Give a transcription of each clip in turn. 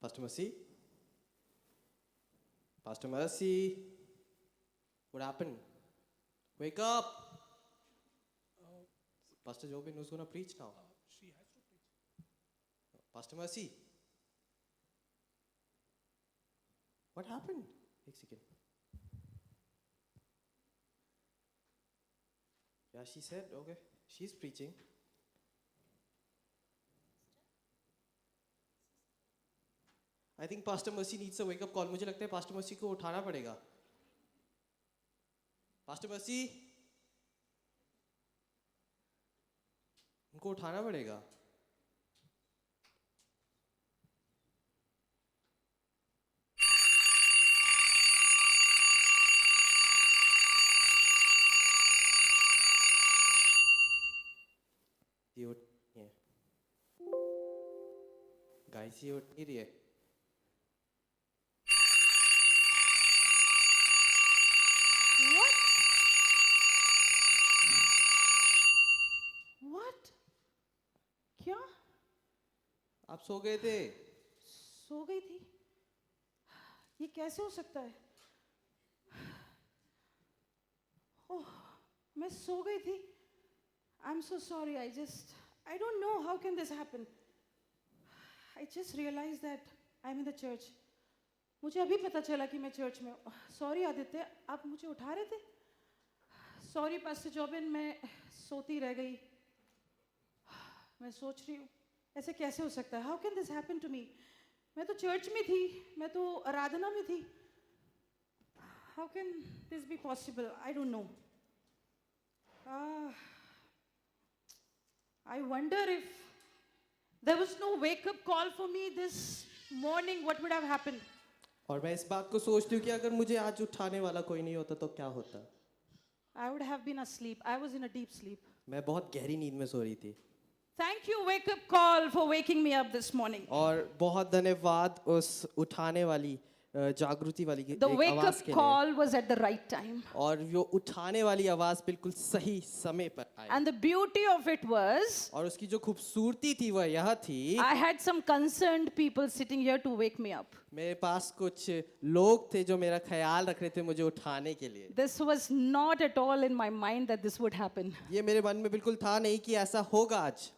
Pastor Mercy? Pastor Mercy? What happened? Wake up! Pastor Jobin who's going to preach now? She has to preach. Pastor Mercy? What happened? एक second. Yeah, she said, okay, she's preaching. I think Pastor Mercy needs a wake-up call. मुझे लगता है Pastor Mercy को उठाना पड़ेगा. Pastor Mercy, उनको उठाना पड़ेगा. ये उठ नहीं है. Guys, ये उठ नहीं रही है. What? क्या? आप सो गए थे? सो गई थी? ये कैसे हो सकता है? ओह, मैं सो गई थी. I'm so sorry. I don't know how can this happen. I just realized that I'm in the church. मुझे अभी पता चला कि मैं चर्च में हूँ. Sorry आदित्य, आप मुझे उठा रहे थे? Sorry पास्टर जॉबिन, मैं सोती रह गई. मैं सोच रही हूँ ऐसे कैसे हो सकता है? How can this happen to me? मैं तो चर्च में थी, मैं तो आराधना में थी. How can this be possible? I don't know. I wonder if there was no wake-up call for me this morning, what would have happened? और मैं इस बात को सोचती हूँ कि अगर मुझे आज उठाने वाला कोई नहीं होता तो क्या होता. I would have been asleep. I was in a deep sleep. मैं बहुत गहरी नींद में सो रही थी. Thank you, wake-up call, for waking me up this morning. और बहुत धन्यवाद उस उठाने वाली जागृति वाली The एक आवाज wake-up के लिए. call was at the right time. और वो उठाने वाली आवाज बिल्कुल सही समय पर आई. And the beauty of it was, और उसकी जो खूबसूरती थी वह यह थी. I had some concerned people sitting here to wake me up. मेरे पास कुछ लोग थे जो मेरा ख्याल रख रहे थे मुझे उठाने के लिए. This was not at all in my mind that this would happen. ये मेरे मन में बिल्कुल था नहीं कि ऐसा होगा आज.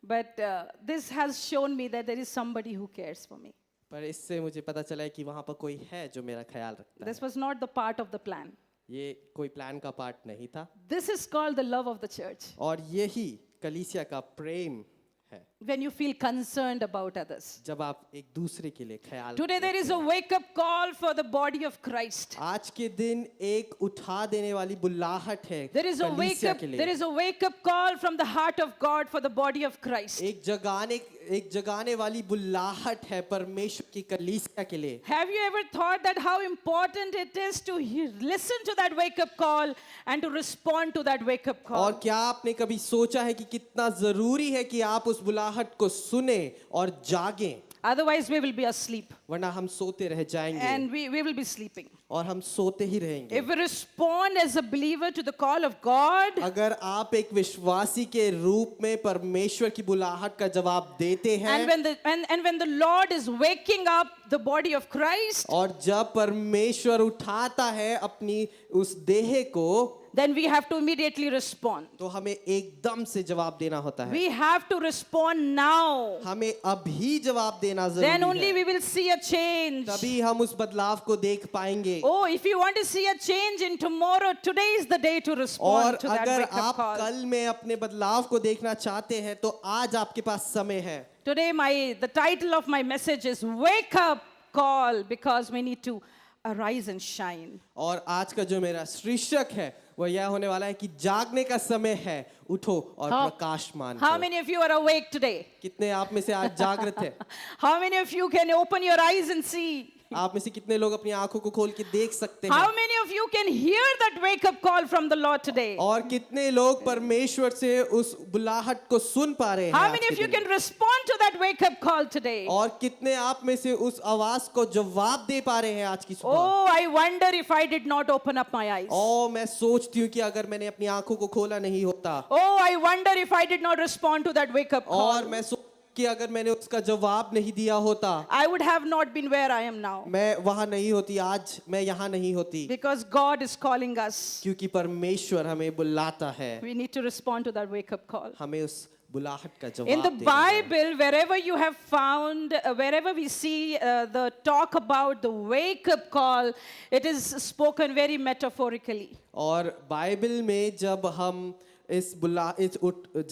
But this has shown me that there is somebody who cares for me. पर इससे मुझे पता चला है कि वहाँ पर कोई है जो मेरा ख्याल रखता है. This was not the part of the plan. ये कोई प्लान का पार्ट नहीं था. This is called the love of the church. और यही कलीसिया का प्रेम है. When you feel concerned about others. जब आप एक दूसरे के लिए ख्याल Today there is a wake-up call for the body of Christ. आज के दिन एक उठा देने वाली बुलाहट है There is a कलीसिया wake-up. के लिए. There is a wake-up call from the heart of God for the body of Christ. एक जगाने वाली बुलाहट है परमेश्वर की कलीसिया के लिए. Have you ever thought that how important it is to listen to that wake-up call and to respond to that wake-up call? और क्या आपने कभी सोचा है कि कितना जरूरी है कि आप उस बुलाहट को सुने और जागें. Otherwise we will be asleep वरना हम सोते रह जाएंगे. and we will be sleeping. और हम सोते ही रहेंगे. If we respond as a believer to the call of God, अगर आप एक विश्वासी के रूप में परमेश्वर की बुलाहट का जवाब देते हैं. and when the Lord is waking up the body of Christ, और जब परमेश्वर उठाता है अपनी उस देह को, then we have to immediately respond. तो हमें एकदम से जवाब देना होता है. We have to respond now. हमें अभी जवाब देना Then जरूरी only है. we will see a change. तभी हम उस बदलाव को देख पाएंगे. Oh, if you want to see a change in tomorrow, today is the day to और respond to that अगर wake-up आप call. कल में अपने बदलाव को देखना चाहते हैं तो आज आपके पास समय है. Today the title of my message is Wake Up Call, because we need to arise and shine. और आज का जो मेरा शीर्षक है वह यह होने वाला है कि जागने का समय है, उठो और प्रकाशमान How करो. many of you are awake today? कितने आप में से आज जागृत है? How many of you can open your eyes and see? आप में से कितने लोग अपनी आंखों को खोल के देख सकते How हैं? many of you can hear that wake-up call from the Lord today? और कितने लोग परमेश्वर से उस बुलाहट को सुन पा रहे हैं How आज many के of you दिन? can respond to that wake-up call today? और कितने आप में से उस आवाज को जवाब दे पा रहे हैं आज की सुबह? Oh, I wonder if I did not open up my eyes. ओ मैं सोचती हूँ कि अगर मैंने अपनी आंखों को खोला नहीं होता. Oh, I wonder if I did not respond to that wake-up और call. मैं सोचती कि अगर मैंने उसका जवाब नहीं दिया होता, I would have not been where I am now. मैं वहां नहीं होती, आज मैं यहाँ नहीं होती, Because God is calling us. क्योंकि परमेश्वर हमें बुलाता है। We need to respond to that wake up call. हमें उस बुलाहट का In the जवाब देना है। Bible, wherever you have found, wherever we see the talk about the wake up call, it is spoken very metaphorically. और Bible में जब हम इस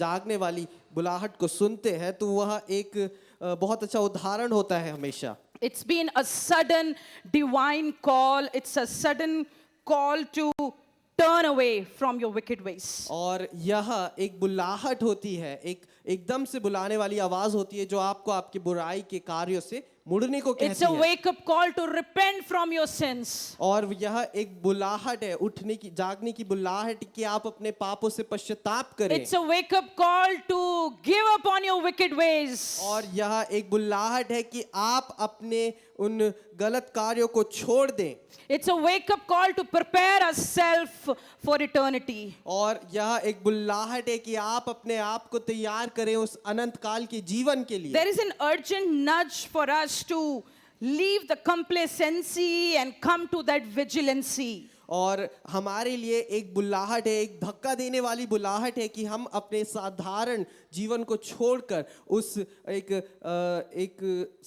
जागने वाली बुलाहट को सुनते हैं तो वह एक बहुत अच्छा उदाहरण होता है हमेशा। It's been a sudden divine call. It's a sudden call to turn away from your wicked ways. और यह एक बुलाहट होती है, एकदम से बुलाने वाली आवाज होती है जो आपको आपकी बुराई के कार्यों से मुड़ने को It's कहती a है। wake up call to repent from your sins. और यह एक बुलाहट है, उठने की, जागने की बुलाहट कि आप अपने पापों से पश्चाताप करें। It's a wake up call to give up on your wicked ways. और यह एक बुलाहट है कि आप अपने उन गलत कार्यों को छोड़ दें। It's a wake up call to prepare ourselves for eternity. और यह एक बुलाहट है कि आप अपने आप को तैयार करें उस अनंत काल के जीवन के लिए। There is an urgent nudge for us to leave the complacency and come to that vigilancy. और हमारे लिए एक बुलाहट है, एक धक्का देने वाली बुलाहट है कि हम अपने साधारण जीवन को छोड़कर उस एक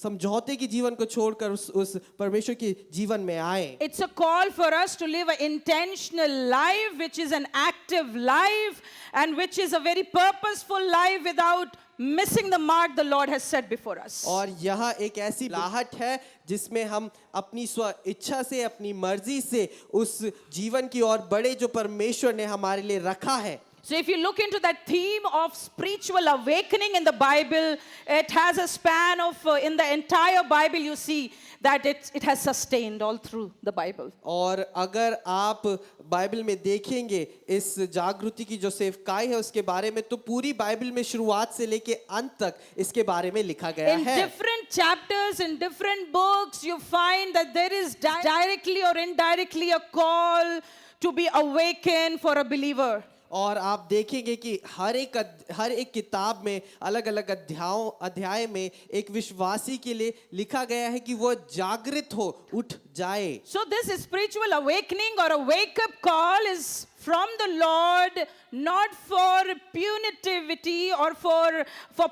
समझौते की जीवन को छोड़कर उस परमेश्वर के जीवन में आए। It's a call for us to live an intentional life, which is an active life and which is a very purposeful life without missing the mark the Lord has set before us. और यह एक ऐसी बुलाहट है जिसमें हम अपनी स्व इच्छा से, अपनी मर्जी से उस जीवन की ओर बढ़े जो परमेश्वर ने हमारे लिए रखा है। So if you look into that theme of spiritual awakening in the Bible, it has a span of, in the entire Bible you see that it has sustained all through the Bible. और अगर आप Bible में देखेंगे इस जागृति की जो सेवकाई है उसके बारे में, तो पूरी बाइबल में शुरुआत से लेके अंत तक इसके बारे में लिखा गया In है। different chapters, in different books, you find that there is directly or indirectly a call to be awakened for a believer. और आप देखेंगे कि हर एक किताब में अलग अलग अध्याय में एक विश्वासी के लिए लिखा गया है कि वो जागृत हो, उठ जाए। So this spiritual awakening or a wake-up call is from the Lord, not for punitivity or for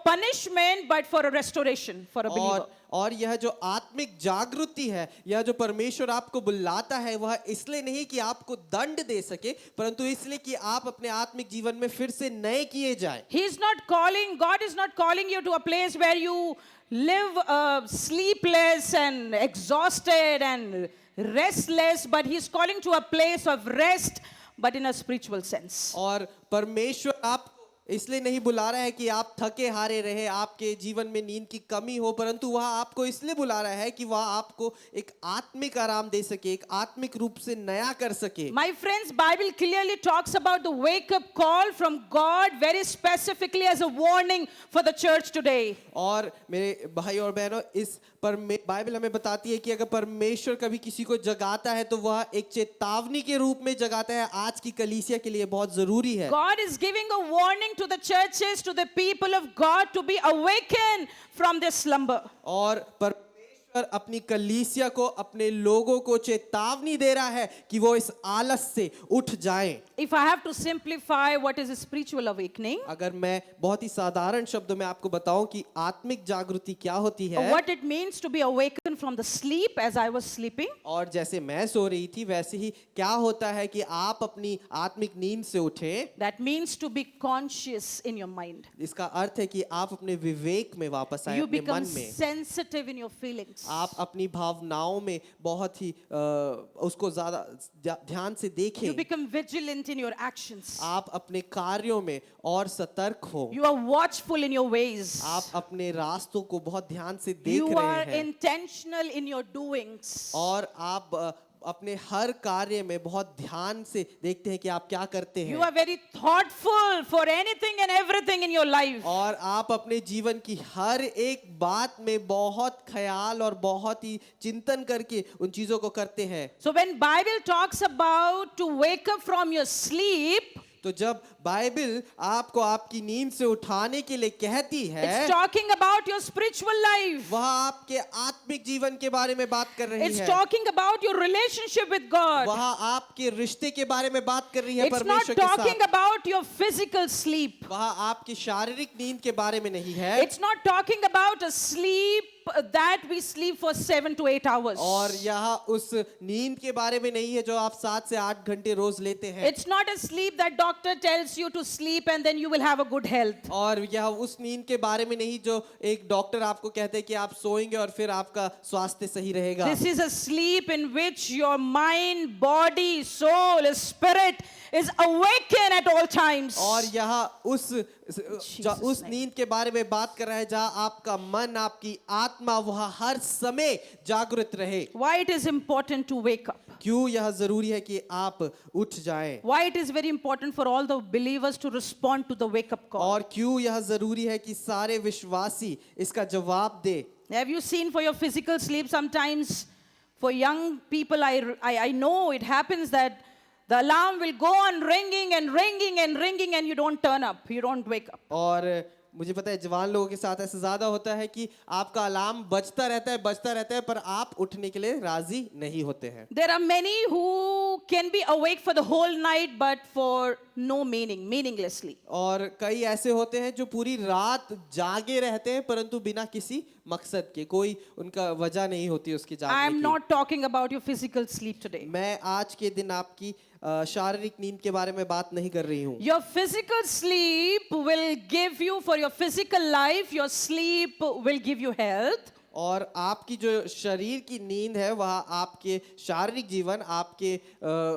punishment, but for a restoration for a believer. और यह जो आत्मिक जागृति है, यह जो परमेश्वर आपको बुलाता है, वह इसलिए नहीं कि आपको दंड दे सके, परंतु इसलिए कि आप अपने आत्मिक जीवन में फिर से नए किए जाए। God is not calling you to a place where you live sleepless and exhausted and restless, but He's calling to a place of rest, but in a spiritual sense. और परमेश्वर आप इसलिए नहीं बुला रहा है कि आप थके हारे रहे, आपके जीवन में नींद की कमी हो, परंतु वह आपको इसलिए बुला रहा है कि वह आपको एक आत्मिक आराम दे सके, एक आत्मिक रूप से नया कर सके। My friends, Bible clearly talks about the wake-up call from God very specifically as a warning for the church today. और मेरे भाई और बहनों, इस बाइबल हमें बताती है कि अगर परमेश्वर कभी किसी को जगाता है तो वह एक चेतावनी के रूप में जगाता है। आज की कलीसिया के लिए बहुत जरूरी है। God is giving a warning to the churches, to the people of God, to be awakened from this slumber. और परमेश्वर अपनी कलीसिया को, अपने लोगों को चेतावनी दे रहा है कि वो इस आलस से उठ जाएं। If I have to simplify what is a spiritual awakening, अगर मैं बहुत ही साधारण शब्दों में आपको बताऊं कि आत्मिक जागृति क्या होती है, what it means to be awakened from the sleep as I was sleeping, और जैसे मैं सो रही थी वैसे ही क्या होता है कि आप अपनी आत्मिक नींद से उठे, that means to be conscious in your mind. इसका अर्थ है कि आप अपने विवेक में वापस आए, You अपने become मन में sensitive in your feelings. आप अपनी भावनाओं में बहुत ही उसको ज्यादा ध्यान से You देखें, become vigilant in your actions. आप अपने कार्यों में और सतर्क हो, You are watchful in your ways. आप अपने रास्तों को बहुत ध्यान से देख You are रहे हैं, intentional in your doings. और आप अपने हर कार्य में बहुत ध्यान से देखते हैं कि आप क्या करते You हैं, are very thoughtful for anything and everything in your life. और आप अपने जीवन की हर एक बात में बहुत ख्याल और बहुत ही चिंतन करके उन चीजों को करते हैं। So when Bible talks about to wake up from your sleep, तो जब बाइबल आपको आपकी नींद से उठाने के लिए कहती है, it's talking about your spiritual life. वह आपके आत्मिक जीवन के बारे में बात कर रही It's है। talking about your relationship with God. वह आपके रिश्ते के बारे में बात कर रही है It's not परमेश्वर के talking साथ। about your physical sleep. वह आपकी शारीरिक नींद के बारे में नहीं है। It's not talking about a sleep that we sleep for 7 to 8 hours. और यह उस नींद के बारे में नहीं है जो आप 7 से 8 घंटे रोज लेते हैं। It's not a sleep that doctor tells you to sleep and then you will have a good health. और यह उस नींद के बारे में नहीं जो एक डॉक्टर आपको कहते हैं कि आप सोएंगे और फिर आपका स्वास्थ्य सही रहेगा। This is a sleep in which your mind, body, soul, spirit is awakened at all times. और यह उस name. नींद के बारे में बात कर रहा है जहां आपका मन, आपकी आत्मा वह हर समय जागृत रहे। Why it is important to wake up? क्यों यह जरूरी है कि आप उठ जाएं? Why it is very important for all the believers to respond to the wake up call? और क्यों यह जरूरी है कि सारे विश्वासी इसका जवाब दे? Have you seen for your physical sleep sometimes for young people I know it happens that the alarm will go on ringing and ringing and ringing and you don't turn up, you don't wake up. और मुझे पता है जवान लोगों के साथ ऐसा ज्यादा होता है कि आपका अलार्म बजता रहता है पर आप उठने के लिए राजी नहीं होते हैं। There are many who can be awake for the whole night but for no meaning, meaninglessly. और कई ऐसे होते हैं जो पूरी रात जागे रहते हैं परंतु बिना किसी मकसद के, कोई उनका वजह नहीं होती उसकी I जागने am की। not talking about your physical sleep today. मैं आज के दिन आपकी शारीरिक नींद के बारे में बात नहीं कर रही हूँ। Your physical sleep will give you, for your physical life, your sleep will give you health. और आपकी जो शरीर की नींद है वह आपके शारीरिक जीवन, आपके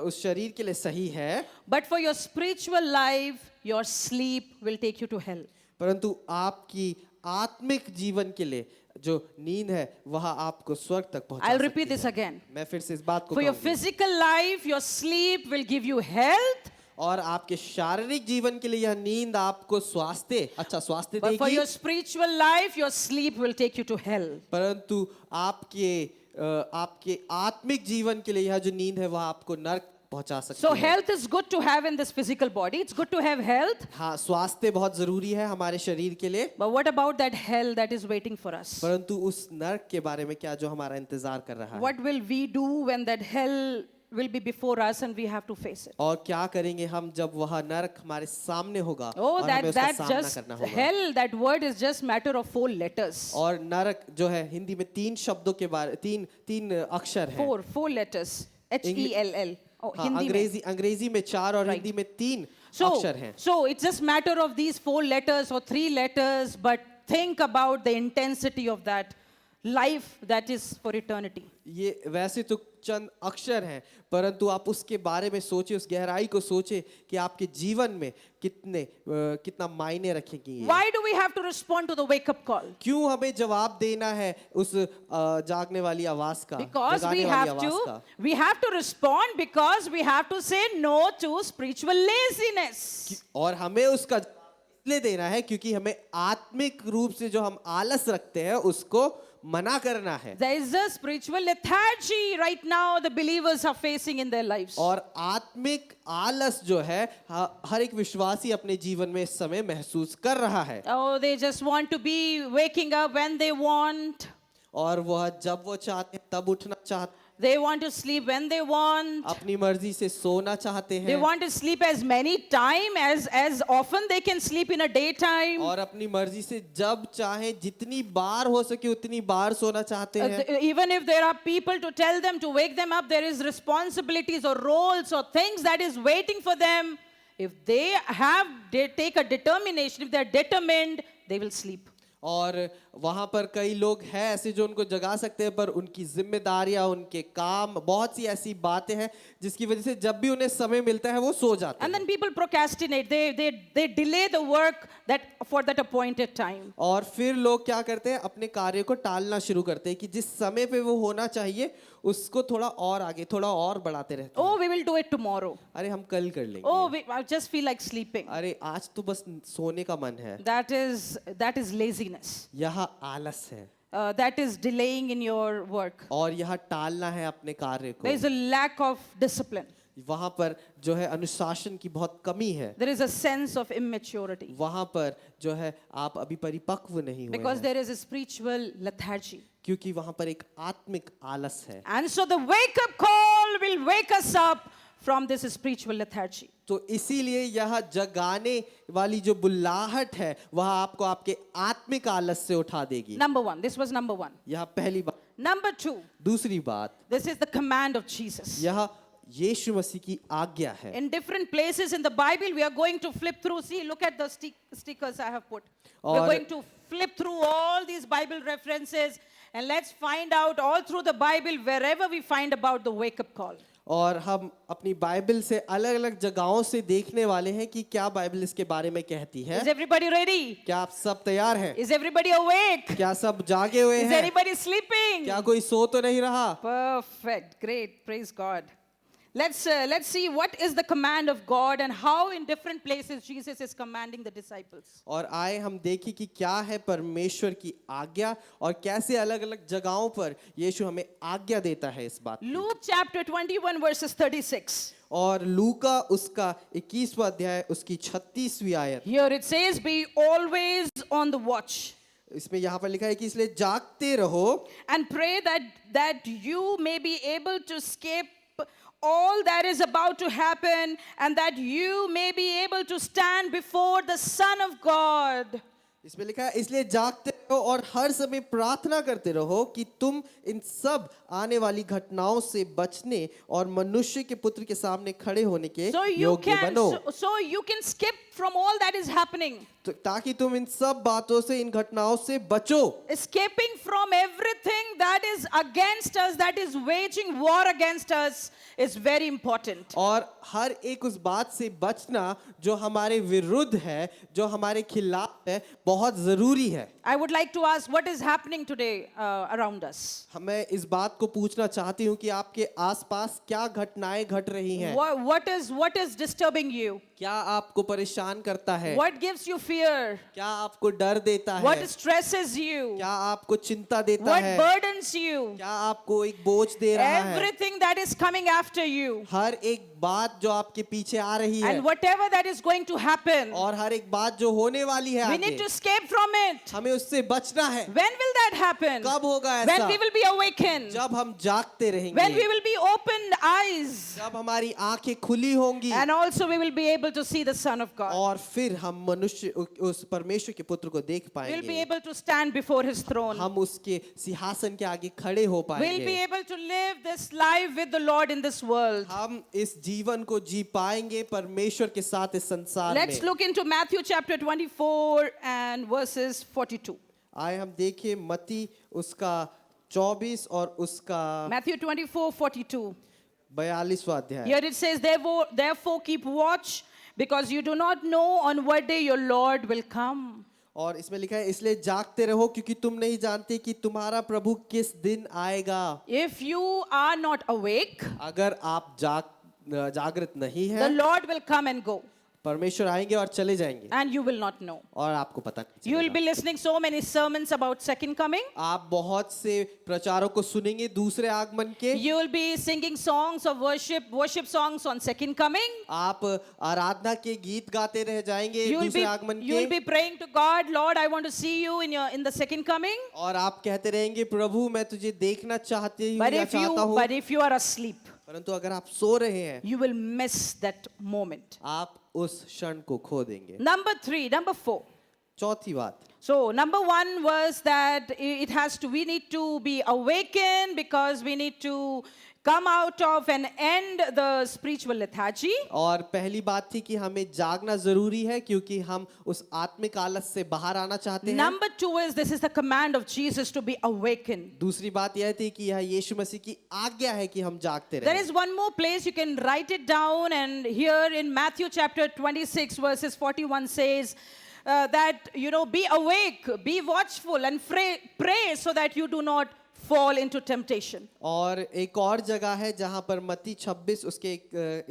उस शरीर के लिए सही है। But for your spiritual life, your sleep will take you to hell. परंतु आपकी आत्मिक जीवन के लिए जो नींद है वह आपको स्वर्ग तक पहुंचा I'll सकती repeat this है। again. मैं फिर से इस बात को For your कहूंगी। physical life, your sleep will give you health. और आपके शारीरिक जीवन के लिए यह नींद आपको अच्छा स्वास्थ्य But for देगी। your spiritual life, your sleep will take you to hell. परंतु आपके आत्मिक जीवन के लिए यह जो नींद है वह आपको नरक पहुंचा सकती So है। health is good to have in this physical body. It's good to have health. हाँ, स्वास्थ्य बहुत जरूरी है हमारे शरीर के लिए। But what about that hell that is waiting for us? परंतु उस नरक के बारे में क्या जो हमारा इंतजार कर रहा है? What will we do when that hell will be before us and we have to face it? और क्या करेंगे हम जब वह नरक हमारे सामने होगा Oh, और हमें उसका that सामना just करना होगा? hell, that word is just matter of 4 letters. और नरक जो है हिंदी में 3 शब्दों के बारे तीन अक्षर हैं। 4 letters. HELL. Oh, हाँ, Hindi में. अंग्रेजी में 4 और Right. हिंदी में 3 So, अक्षर हैं। so it's just matter of these 4 letters or 3 letters, but think about the intensity of that life that is for eternity. ये वैसे तो चंद अक्षर हैं परंतु आप उसके बारे में सोचिए, उस गहराई को सोचिए कि आपके जीवन में कितना मायने रखेगी ये। Why do we have to respond to the wake up call? क्यों हमें जवाब देना है उस जागने वाली आवाज का, Because जगाने वाली आवाज का? we have to respond because we have to say no to spiritual laziness. और हमें उसका जवाब इसलिए देना है क्योंकि हमें आत्मिक रूप से जो हम आलस रखते हैं उसको मना करना है। There is a spiritual lethargy right now the believers are facing in their lives. और आत्मिक आलस जो है हर एक विश्वासी अपने जीवन में इस समय महसूस कर रहा है। Oh, they just want to be waking up when they want. और वह जब वो चाहते हैं तब उठना चाहते हैं, They want to sleep when they want. अपनी मर्जी से सोना चाहते They हैं want to sleep as many time as often they can sleep in a daytime. और अपनी मर्जी से जब चाहे जितनी बार हो सके उतनी बार सोना चाहते हैं। Even if there are people to tell them to wake them up, there is responsibilities or roles or things that is waiting for them. If they take a determination, if they are determined, they will sleep. और वहां पर कई लोग हैं ऐसे जो उनको जगा सकते हैं पर उनकी जिम्मेदारियां, उनके काम, बहुत सी ऐसी बातें हैं जिसकी वजह से जब भी उन्हें समय मिलता है वो सो जाते And हैं। then people procrastinate. They delay the work that for that appointed time. और फिर लोग क्या करते हैं, अपने कार्य को टालना शुरू करते हैं कि जिस समय पे वो होना चाहिए उसको थोड़ा और आगे, थोड़ा और बढ़ाते रहते हैं। Oh, we will do it tomorrow. अरे हम कल कर लेंगे। Oh, I just feel like sleeping. अरे आज तो बस सोने का मन है। That is laziness. यह आलस है That is delaying in your work. और यह टालना है अपने कार्य There को। is a lack of discipline. वहाँ पर जो है अनुशासन की बहुत कमी है, There is a sense of immaturity वहाँ पर जो है आप अभी परिपक्व नहीं हुए because हैं, there is a spiritual lethargy. क्योंकि वहाँ पर एक आत्मिक आलस है। And so the wake up call will wake us up from this spiritual lethargy. तो इसीलिए यह जगाने वाली जो बुल्लाहट है वह आपको आपके आत्मिक आलस से उठा देगी। Number one, this was number one. यह पहली बात। Number two, दूसरी बात, this is the command of Jesus. यह यीशु मसीह की आज्ञा है। In different places in the Bible, we are going to flip through. See, look at the stickers I have put. We are और- going to flip through all these Bible references and let's find out all through the Bible wherever we find about the wake up call. और हम अपनी Bible से अलग अलग जगहों से देखने वाले हैं कि क्या बाइबल इसके बारे में कहती है। Is everybody ready? क्या आप सब तैयार हैं? Is everybody awake? क्या सब जागे हुए Is हैं? anybody sleeping? क्या कोई सो तो नहीं रहा? Perfect. Great. Praise God. Let's see what is the command of God and how in different places Jesus is commanding the disciples. और आए हम देखें कि क्या है परमेश्वर की आज्ञा और कैसे अलग अलग जगहों पर यीशु हमें आज्ञा देता है इस बात की। Luke chapter 21 verses 36. और लूका उसका 21वां अध्याय उसकी 36वीं आयत, Here it says, be always on the watch इसमें यहाँ पर लिखा है कि इसलिए जागते रहो and pray that you may be able to escape all that is about to happen and that you may be able to stand before the Son of God. इसमें लिखा है इसलिए जागते रहो और हर समय प्रार्थना करते रहो कि तुम इन सब आने वाली घटनाओं से बचने और मनुष्य के पुत्र के सामने खड़े होने के So you योग्य can बनो, so you can skip from all that is happening. ताकि तुम इन सब बातों से इन घटनाओं से बचो। Escaping from everything that is against us, that is waging war against us, is very important. और हर एक उस बात से बचना जो हमारे विरुद्ध है, जो हमारे खिलाफ है, बहुत जरूरी है। I would like to ask what is happening today around us. मैं इस बात को पूछना चाहती हूँ कि आपके आसपास क्या घटनाएं घट रही हैं? What is disturbing you? क्या आपको परेशान करता है? What gives you fear? क्या आपको डर देता है? What stresses you? क्या आपको चिंता देता What है? burdens you? क्या आपको एक बोझ दे रहा है? Everything that is coming after you. हर एक बात जो आपके पीछे आ रही है And whatever that is going to happen, और हर एक बात जो होने वाली है we आगे, need to escape from it. हमें उससे बचना है। When will that happen? कब होगा When ऐसा? we will be awakened. जब हम जागते When we रहेंगे, will be opened eyes. जब हमारी आंखें खुली होंगी And also we will be able to see the Son of God. और फिर हम मनुष्य उस परमेश्वर के पुत्र को देख We will be पाएंगे, able to stand before His throne. हम उसके सिंहासन के आगे खड़े हो We'll be पाएंगे, able to live this life with the Lord in this world. हम इस जीवन को जी पाएंगे परमेश्वर के साथ इस संसार Let's में। look into Matthew chapter 24 and verses 42. आए हम देखें मत्ती उसका 24 और उसका Matthew 24, 42. 42वां अध्याय। Here it says, therefore keep watch, because you do not know on what day your Lord will come. और इसमें लिखा है इसलिए जागते रहो क्योंकि तुम नहीं जानते कि तुम्हारा प्रभु किस दिन आएगा। If you are not awake, अगर आप जागृत नहीं the हैं, Lord will come and go, परमेश्वर आएंगे और चले जाएंगे and you will not know. और आपको पता You will चलेगा। be listening so many sermons about second coming. आप बहुत से प्रचारों को सुनेंगे दूसरे आगमन के, You will be singing songs of worship songs on second coming. आप आराधना के गीत गाते रह जाएंगे You will दूसरे आगमन you will के, be praying to God, Lord, I want to see you in the second coming. और आप कहते रहेंगे प्रभु मैं तुझे देखना चाहती हूँ But या if you चाहता हूँ, but if you are asleep, परंतु अगर आप सो रहे हैं you will miss that moment. आप उस क्षण को खो देंगे। Number 4. चौथी बात, So number 1 was that we need to be awakened because we need to come out of and end the spiritual lethargy. और पहली बात थी कि हमें जागना जरूरी है क्योंकि हम उस आत्मिक आलस से बाहर आना चाहते हैं। Number 2 is this is the command of Jesus to be awakened. दूसरी बात यह थी कि यह यीशु मसीह की आज्ञा है कि हम जागते There रहें। is one more place you can write it down, and here in Matthew chapter 26 verses 41 says that be awake, be watchful, and pray so that you do not fall into temptation. और एक और जगह है जहां पर मत्ती 26 उसके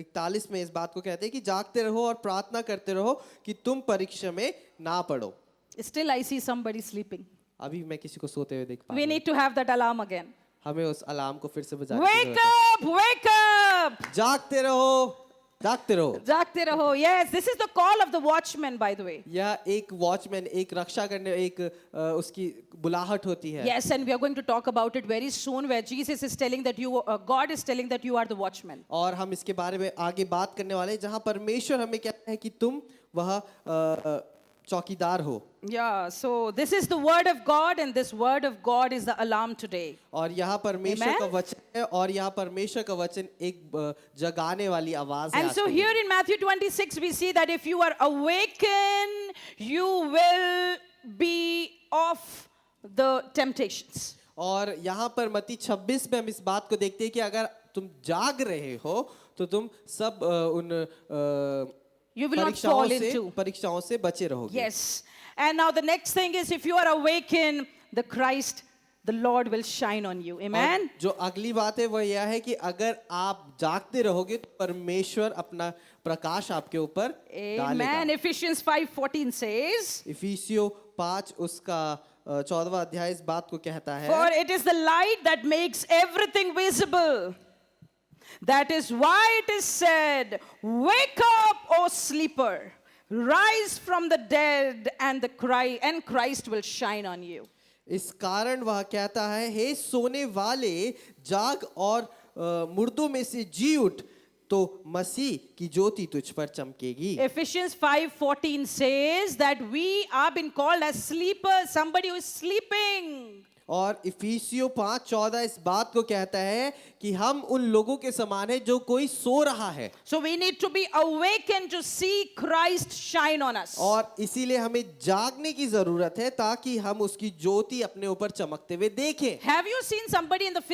41 में इस बात को कहते हैं कि जागते रहो और प्रार्थना करते रहो कि तुम परीक्षा में ना पड़ो। Still I see somebody sleeping. अभी मैं किसी को सोते हुए देख पा We रहा हूं। need to have that alarm again. हमें उस अलार्म को फिर से बजाने की Wake जरूरत है। up! Wake up! जागते रहो, जागते रहो। जागते रहो. Yes, this is the call of the watchman, by the way. यह एक वॉचमैन, एक रक्षा करने, एक उसकी बुलाहट होती है। Yes, and we are going to talk about it very soon, where Jesus is telling that God is telling that you are the watchman. और हम इसके बारे में आगे बात करने वाले हैं, जहां परमेश्वर हमें कहता है कि तुम वह चौकीदार हो। Yeah, so this is the word of God, and this word of God is the alarm today. और यहाँ परमेश्वर Amen? का वचन है, और यहाँ परमेश्वर का वचन एक जगाने वाली आवाज है। And आज so के here दिन। in Matthew 26, we see that if you are awakened, you will be off the temptations. और यहाँ पर मत्ती 26 में हम इस बात को देखते हैं कि अगर तुम जाग रहे हो तो तुम सब उन You will not fall into. परीक्षाओं से बचे रहोगे। Yes. And now the next thing is, if you are awakened, the Christ, the Lord will shine on you. और Amen. जो अगली बात है वह यह है कि अगर आप जागते रहोगे तो परमेश्वर अपना प्रकाश आपके ऊपर Amen. डालेगा। Ephesians 5:14 says, इफिसियों 5 उसका 14वां अध्याय इस बात को कहता है। for it is the light that makes everything visible. That is why it is said, wake up, O sleeper, rise from the dead, and Christ will shine on you. इस कारण वह कहता है, हे सोने वाले जाग और मुर्दों में से जी उठ, तो मसीह की ज्योति तुझ पर चमकेगी। Ephesians 5:14 says that we are been called as sleepers, somebody who is sleeping. और इफिसियों 5:14 इस बात को कहता है कि हम उन लोगों के समान हैं जो कोई सो रहा है। So we need to be awakened to see Christ shine on us. और इसीलिए हमें जागने की जरूरत है ताकि हम उसकी ज्योति अपने ऊपर चमकते हुए देखें। Have you seen somebody in the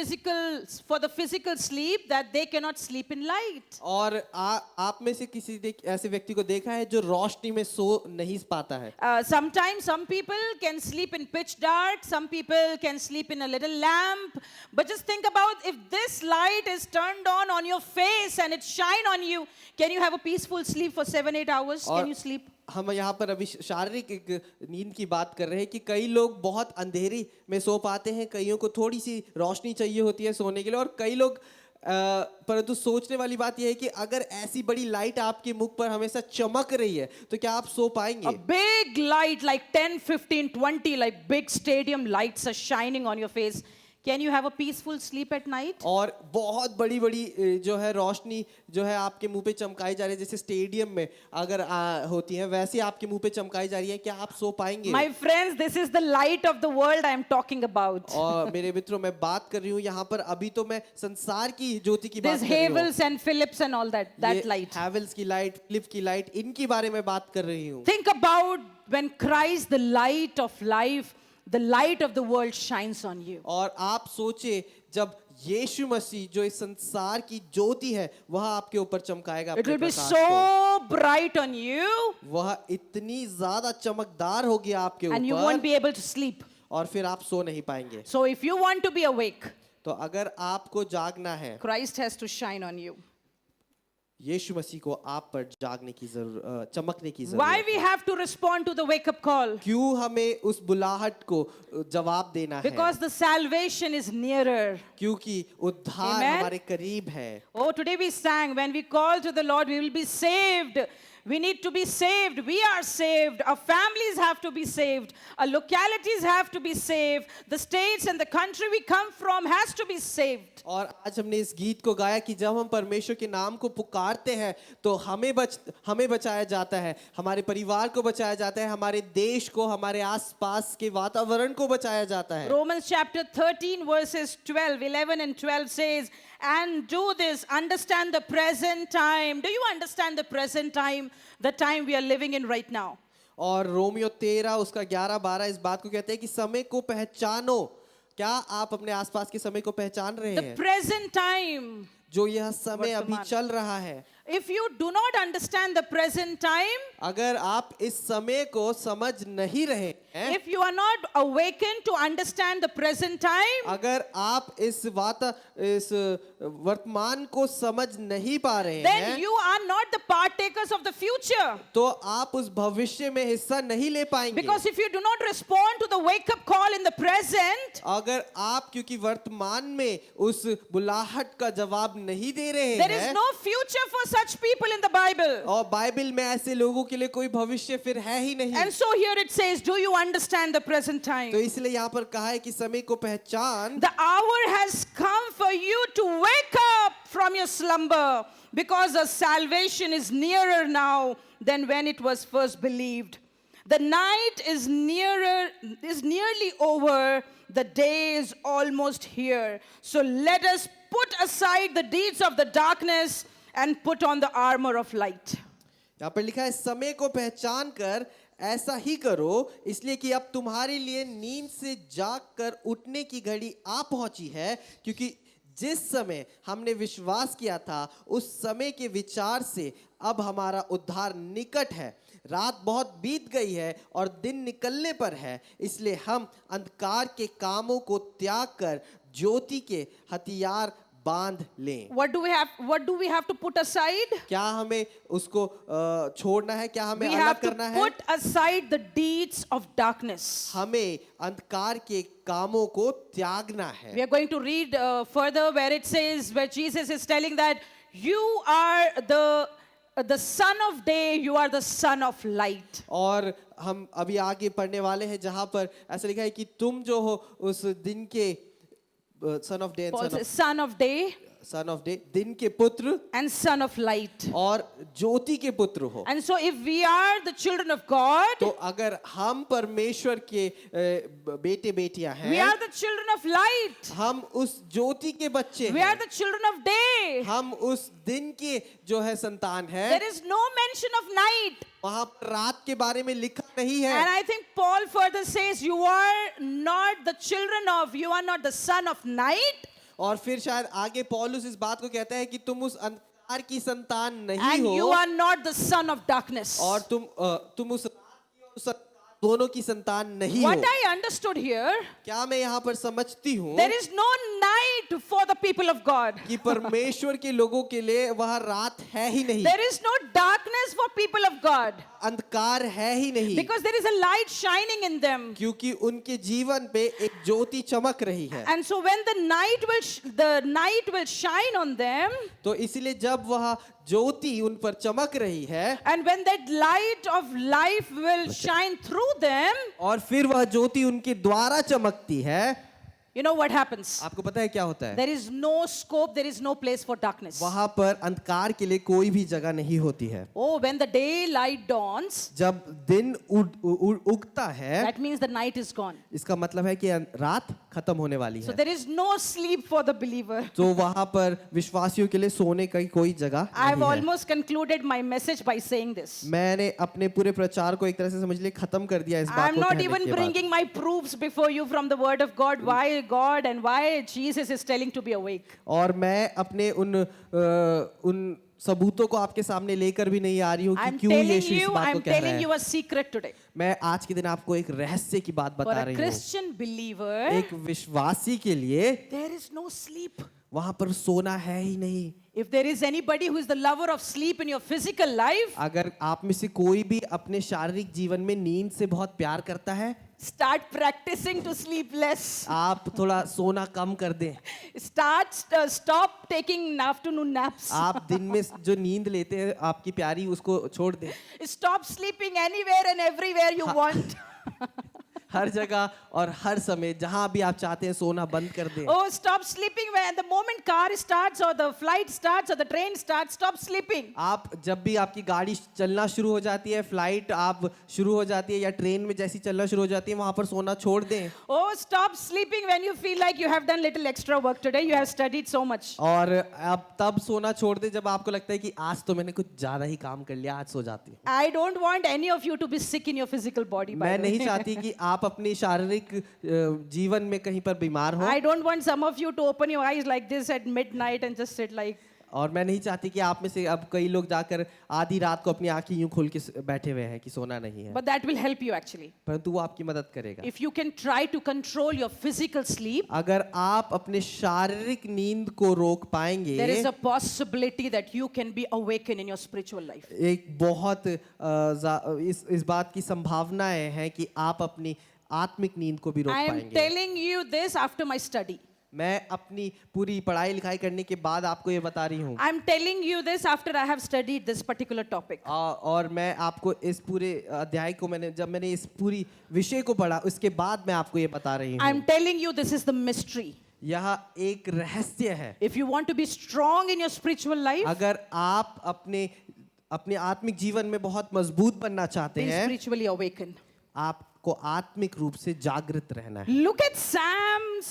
for the physical sleep that they cannot sleep in light? और आप में से किसी ऐसे व्यक्ति को देखा है जो रोशनी में सो नहीं पाता है? Sometimes some people can sleep in pitch dark, some people can sleep in a little lamp. But just think about, if this light is turned on your face and it shine on you, can you have a peaceful sleep for 7-8 hours? Can you sleep? हम यहाँ पर अभी शारीरिक एक नींद की बात कर रहे हैं कि कई लोग बहुत अंधेरी में सो पाते हैं, कईयों को थोड़ी सी रोशनी चाहिए होती है सोने के लिए, और कई लोग परंतु सोचने वाली बात यह है कि अगर ऐसी बड़ी लाइट आपके मुख पर हमेशा चमक रही है तो क्या आप सो पाएंगे? A big light like 10, 15, 20 like big stadium lights are shining on your face. Can you have a peaceful sleep at night? और बहुत बड़ी बड़ी जो है रोशनी जो है आपके मुंह पे चमकाई जा रही है, जैसे स्टेडियम में अगर होती है वैसे आपके मुंह पे चमकाई जा रही है, क्या आप सो पाएंगे? My friends, this is the light of the world I am talking about. और मेरे मित्रों, मैं बात कर रही हूँ यहाँ पर, अभी तो मैं संसार की ज्योति की बात This कर रही हूँ। Havels and Philips and all that light. Havells की लाइट, फिलिप की लाइट, इनकी बारे में बात कर रही हूँ। Think about when Christ, the light of life, the light of the world shines on you. और आप सोचे जब यीशु मसीह जो इस संसार की ज्योति है वह आपके ऊपर चमकाएगा It अपने will be Prakash so bright on you, को, वह इतनी ज्यादा चमकदार होगी आपके and you won't ऊपर be able to sleep. और फिर आप सो नहीं पाएंगे। So if you want to be awake, तो अगर आपको जागना है, Christ has to shine on you. यीशु मसीह को आप पर जागने की चमकने की Why जरूरत we है। have to respond to the wake up call? क्यों हमें उस बुलाहट को जवाब देना है? Because the salvation is nearer. क्योंकि उद्धार Amen. हमारे करीब है। Oh, today we sang, when we call to the Lord, we will be saved. We need to be saved. We are saved. Our families have to be saved. Our localities have to be saved. The states and the country we come from has to be saved. और आज हमने इस गीत को गाया कि जब हम परमेश्वर के नाम को पुकारते हैं तो हमें बचाया जाता है, हमारे परिवार को बचाया जाता है, हमारे देश को, हमारे आसपास के वातावरण को बचाया जाता है। Romans chapter 13 verses 11 and 12 says, and do this, understand the present time. Do you understand the present time? The time we are living in right now. और रोमियो 13 उसका 11-12 इस बात को कहते हैं कि समय को पहचानो। क्या आप अपने आसपास के समय को पहचान रहे The हैं? present time. जो यह समय अभी वर्तमान। चल रहा है। If you do not understand the present time, अगर आप इस समय को समझ नहीं रहे हैं, if you are not awakened to understand the present time, अगर आप इस वर्तमान को समझ नहीं पा रहे then हैं, you are not the partakers of the future. तो आप उस भविष्य में हिस्सा नहीं ले पाएंगे. Because if you do not respond to the wake up call in the present, अगर आप क्योंकि वर्तमान में उस बुलाहट का जवाब नहीं दे रहे there is हैं, no future for such people in the Bible. और बाइबल में ऐसे लोगों के लिए कोई भविष्य फिर है ही नहीं. And so here it says, do you understand the present तो time? इसलिए यहाँ पर कहा है कि समय को पहचान. The hour has come for you to wake up from your slumber, because the salvation is nearer now than when it was first believed. The night is nearly over, the day is almost here. So let us put aside the deeds of the darkness and put on the armor of light. यहाँ पर लिखा है, समय को पहचान कर ऐसा ही करो, इसलिए कि अब तुम्हारे लिए नींद से जाग कर उठने की घड़ी आ पहुंची है, क्योंकि जिस समय हमने विश्वास किया था उस समय के विचार से अब हमारा उद्धार निकट है. रात बहुत बीत गई है और दिन निकलने पर है, इसलिए हम अंधकार के कामों को त्याग कर ज्योति के हथियार बांध लें. What do we have to put aside? क्या हमें उसको छोड़ना है? क्या हमें We अलग have to करना है? put aside the deeds of darkness. हमें अंधकार के कामों को त्यागना We है. are going to read further where it says, where Jesus is telling that you are the son of day, you are the son of light. और हम अभी आगे पढ़ने वाले हैं जहां पर ऐसा लिखा है कि तुम जो हो उस दिन के son of day, Paul says, son of day son of day, दिन के पुत्र and son of light. और ज्योति के पुत्र हो. And so if we are the children of God, तो अगर हम परमेश्वर के बेटे बेटियां we हैं, are the children of light. हम उस ज्योति के बच्चे We are हैं, the children of day. हम उस दिन के जो है संतान है. There is no mention of night. वहां पर रात के बारे में लिखा नहीं And है. I think Paul further says, you are not the son of night, और फिर शायद आगे पौलुस इस बात को कहता है कि तुम उस अंधकार की संतान नहीं and you हो, are not the son of darkness. और तुम उस रात की और उस दोनों की संतान नहीं What हो. I understood here, क्या मैं यहाँ पर समझती हूँ there is no night for the people of God. कि परमेश्वर के लोगों के लिए वह रात है ही नहीं, There is no darkness for people of God, अंधकार है ही नहीं, because there is a light shining in them. क्योंकि उनके जीवन पे एक ज्योति चमक रही है. And so when the night will shine on them, तो इसलिए जब वह ज्योति उन पर चमक रही है, and when that light of life will shine through them, और फिर वह ज्योति उनके द्वारा चमकती है, you know what happens? आपको पता है क्या होता है? There is no scope, there is no place for darkness. वहां पर अंधकार के लिए कोई भी जगह नहीं होती है. Oh, when the daylight dawns, जब दिन उगता है, that means the night is gone. इसका मतलब है कि रात खत्म होने वाली So है. there is no sleep for the believer. तो वहां पर विश्वासियों के लिए सोने की कोई जगह I have नहीं है. almost concluded my message by saying this. मैंने अपने पूरे प्रचार को एक तरह से समझ लिए खत्म कर दिया इस बात I'm को not कहने even के बाद. bringing my proofs before you from the word of God, why God and why Jesus is telling to be awake. और मैं अपने उन सबूतों को आपके सामने लेकर भी नहीं आ रही हूँ कि I'm क्यों telling यीशु इस you, बात को I'm कह रहा telling you है. a secret today. मैं आज के दिन आपको एक रहस्य की बात For बता a रही हूँ. Christian believer, एक विश्वासी के लिए there is no sleep. वहां पर सोना है ही नहीं. If there is anybody who is the lover of sleep in your physical life, अगर आप में से कोई भी अपने शारीरिक जीवन में नींद से बहुत प्यार करता है, start practicing to sleep less. आप थोड़ा सोना कम कर दें. Stop taking afternoon naps. आप दिन में जो नींद लेते हैं आपकी प्यारी, उसको छोड़ दें. Stop sleeping anywhere and everywhere you want. हर जगह और हर समय जहां भी आप चाहते हैं सोना बंद कर दें. Oh, stop sleeping when the moment car starts or the flight starts or the train starts, stop sleeping. आप जब भी आपकी गाड़ी चलना शुरू हो जाती है, फ्लाइट आप शुरू हो जाती है या ट्रेन में जैसी चलना शुरू हो जाती है, वहां पर सोना छोड़ दें. Oh, stop sleeping when you feel like you have done little extra work today, you have studied so much. और आप तब सोना छोड़ दें जब आपको लगता है कि आज तो मैंने कुछ ज्यादा ही काम कर लिया, आज सो जाती हूँ. I don't want any of you to be sick in your physical body. by मैं the way. नहीं चाहती कि आप अपनी शारीरिक जीवन में कहीं पर बीमार हो. I don't want some of you to open your eyes like this at midnight and just sit like. और मैं नहीं चाहती कि आप में से अब कई लोग जाकर आधी रात को अपनी आंखें यूं खोल के बैठे हुए हैं कि सोना नहीं है, But that will help you actually. परंतु वो आपकी मदद करेगा। If you can try to control your physical sleep, अगर आप अपने शारीरिक नींद को रोक पाएंगे, there is a possibility that you can be awakened in your spiritual life. एक बहुत इस बात की संभावनाएं हैं कि आप अपनी आत्मिक नींद को भी रोक I am पाएंगे। telling you this after my study. मैं अपनी पूरी पढ़ाई लिखाई करने के बाद आपको ये बता रही हूँ, I am telling you this after I have studied this particular topic. और मैं आपको इस पूरे अध्याय को जब मैंने इस पूरी विषय को पढ़ा उसके बाद मैं आपको ये बता रही I हूँ। am telling you this is the mystery. यह एक रहस्य है। If you want to be strong in your spiritual life, अगर आप अपने आत्मिक जीवन में बहुत मजबूत बनना चाहते be हैं, spiritually awakened. आपको आत्मिक रूप से जागृत रहना है। Look at Psalms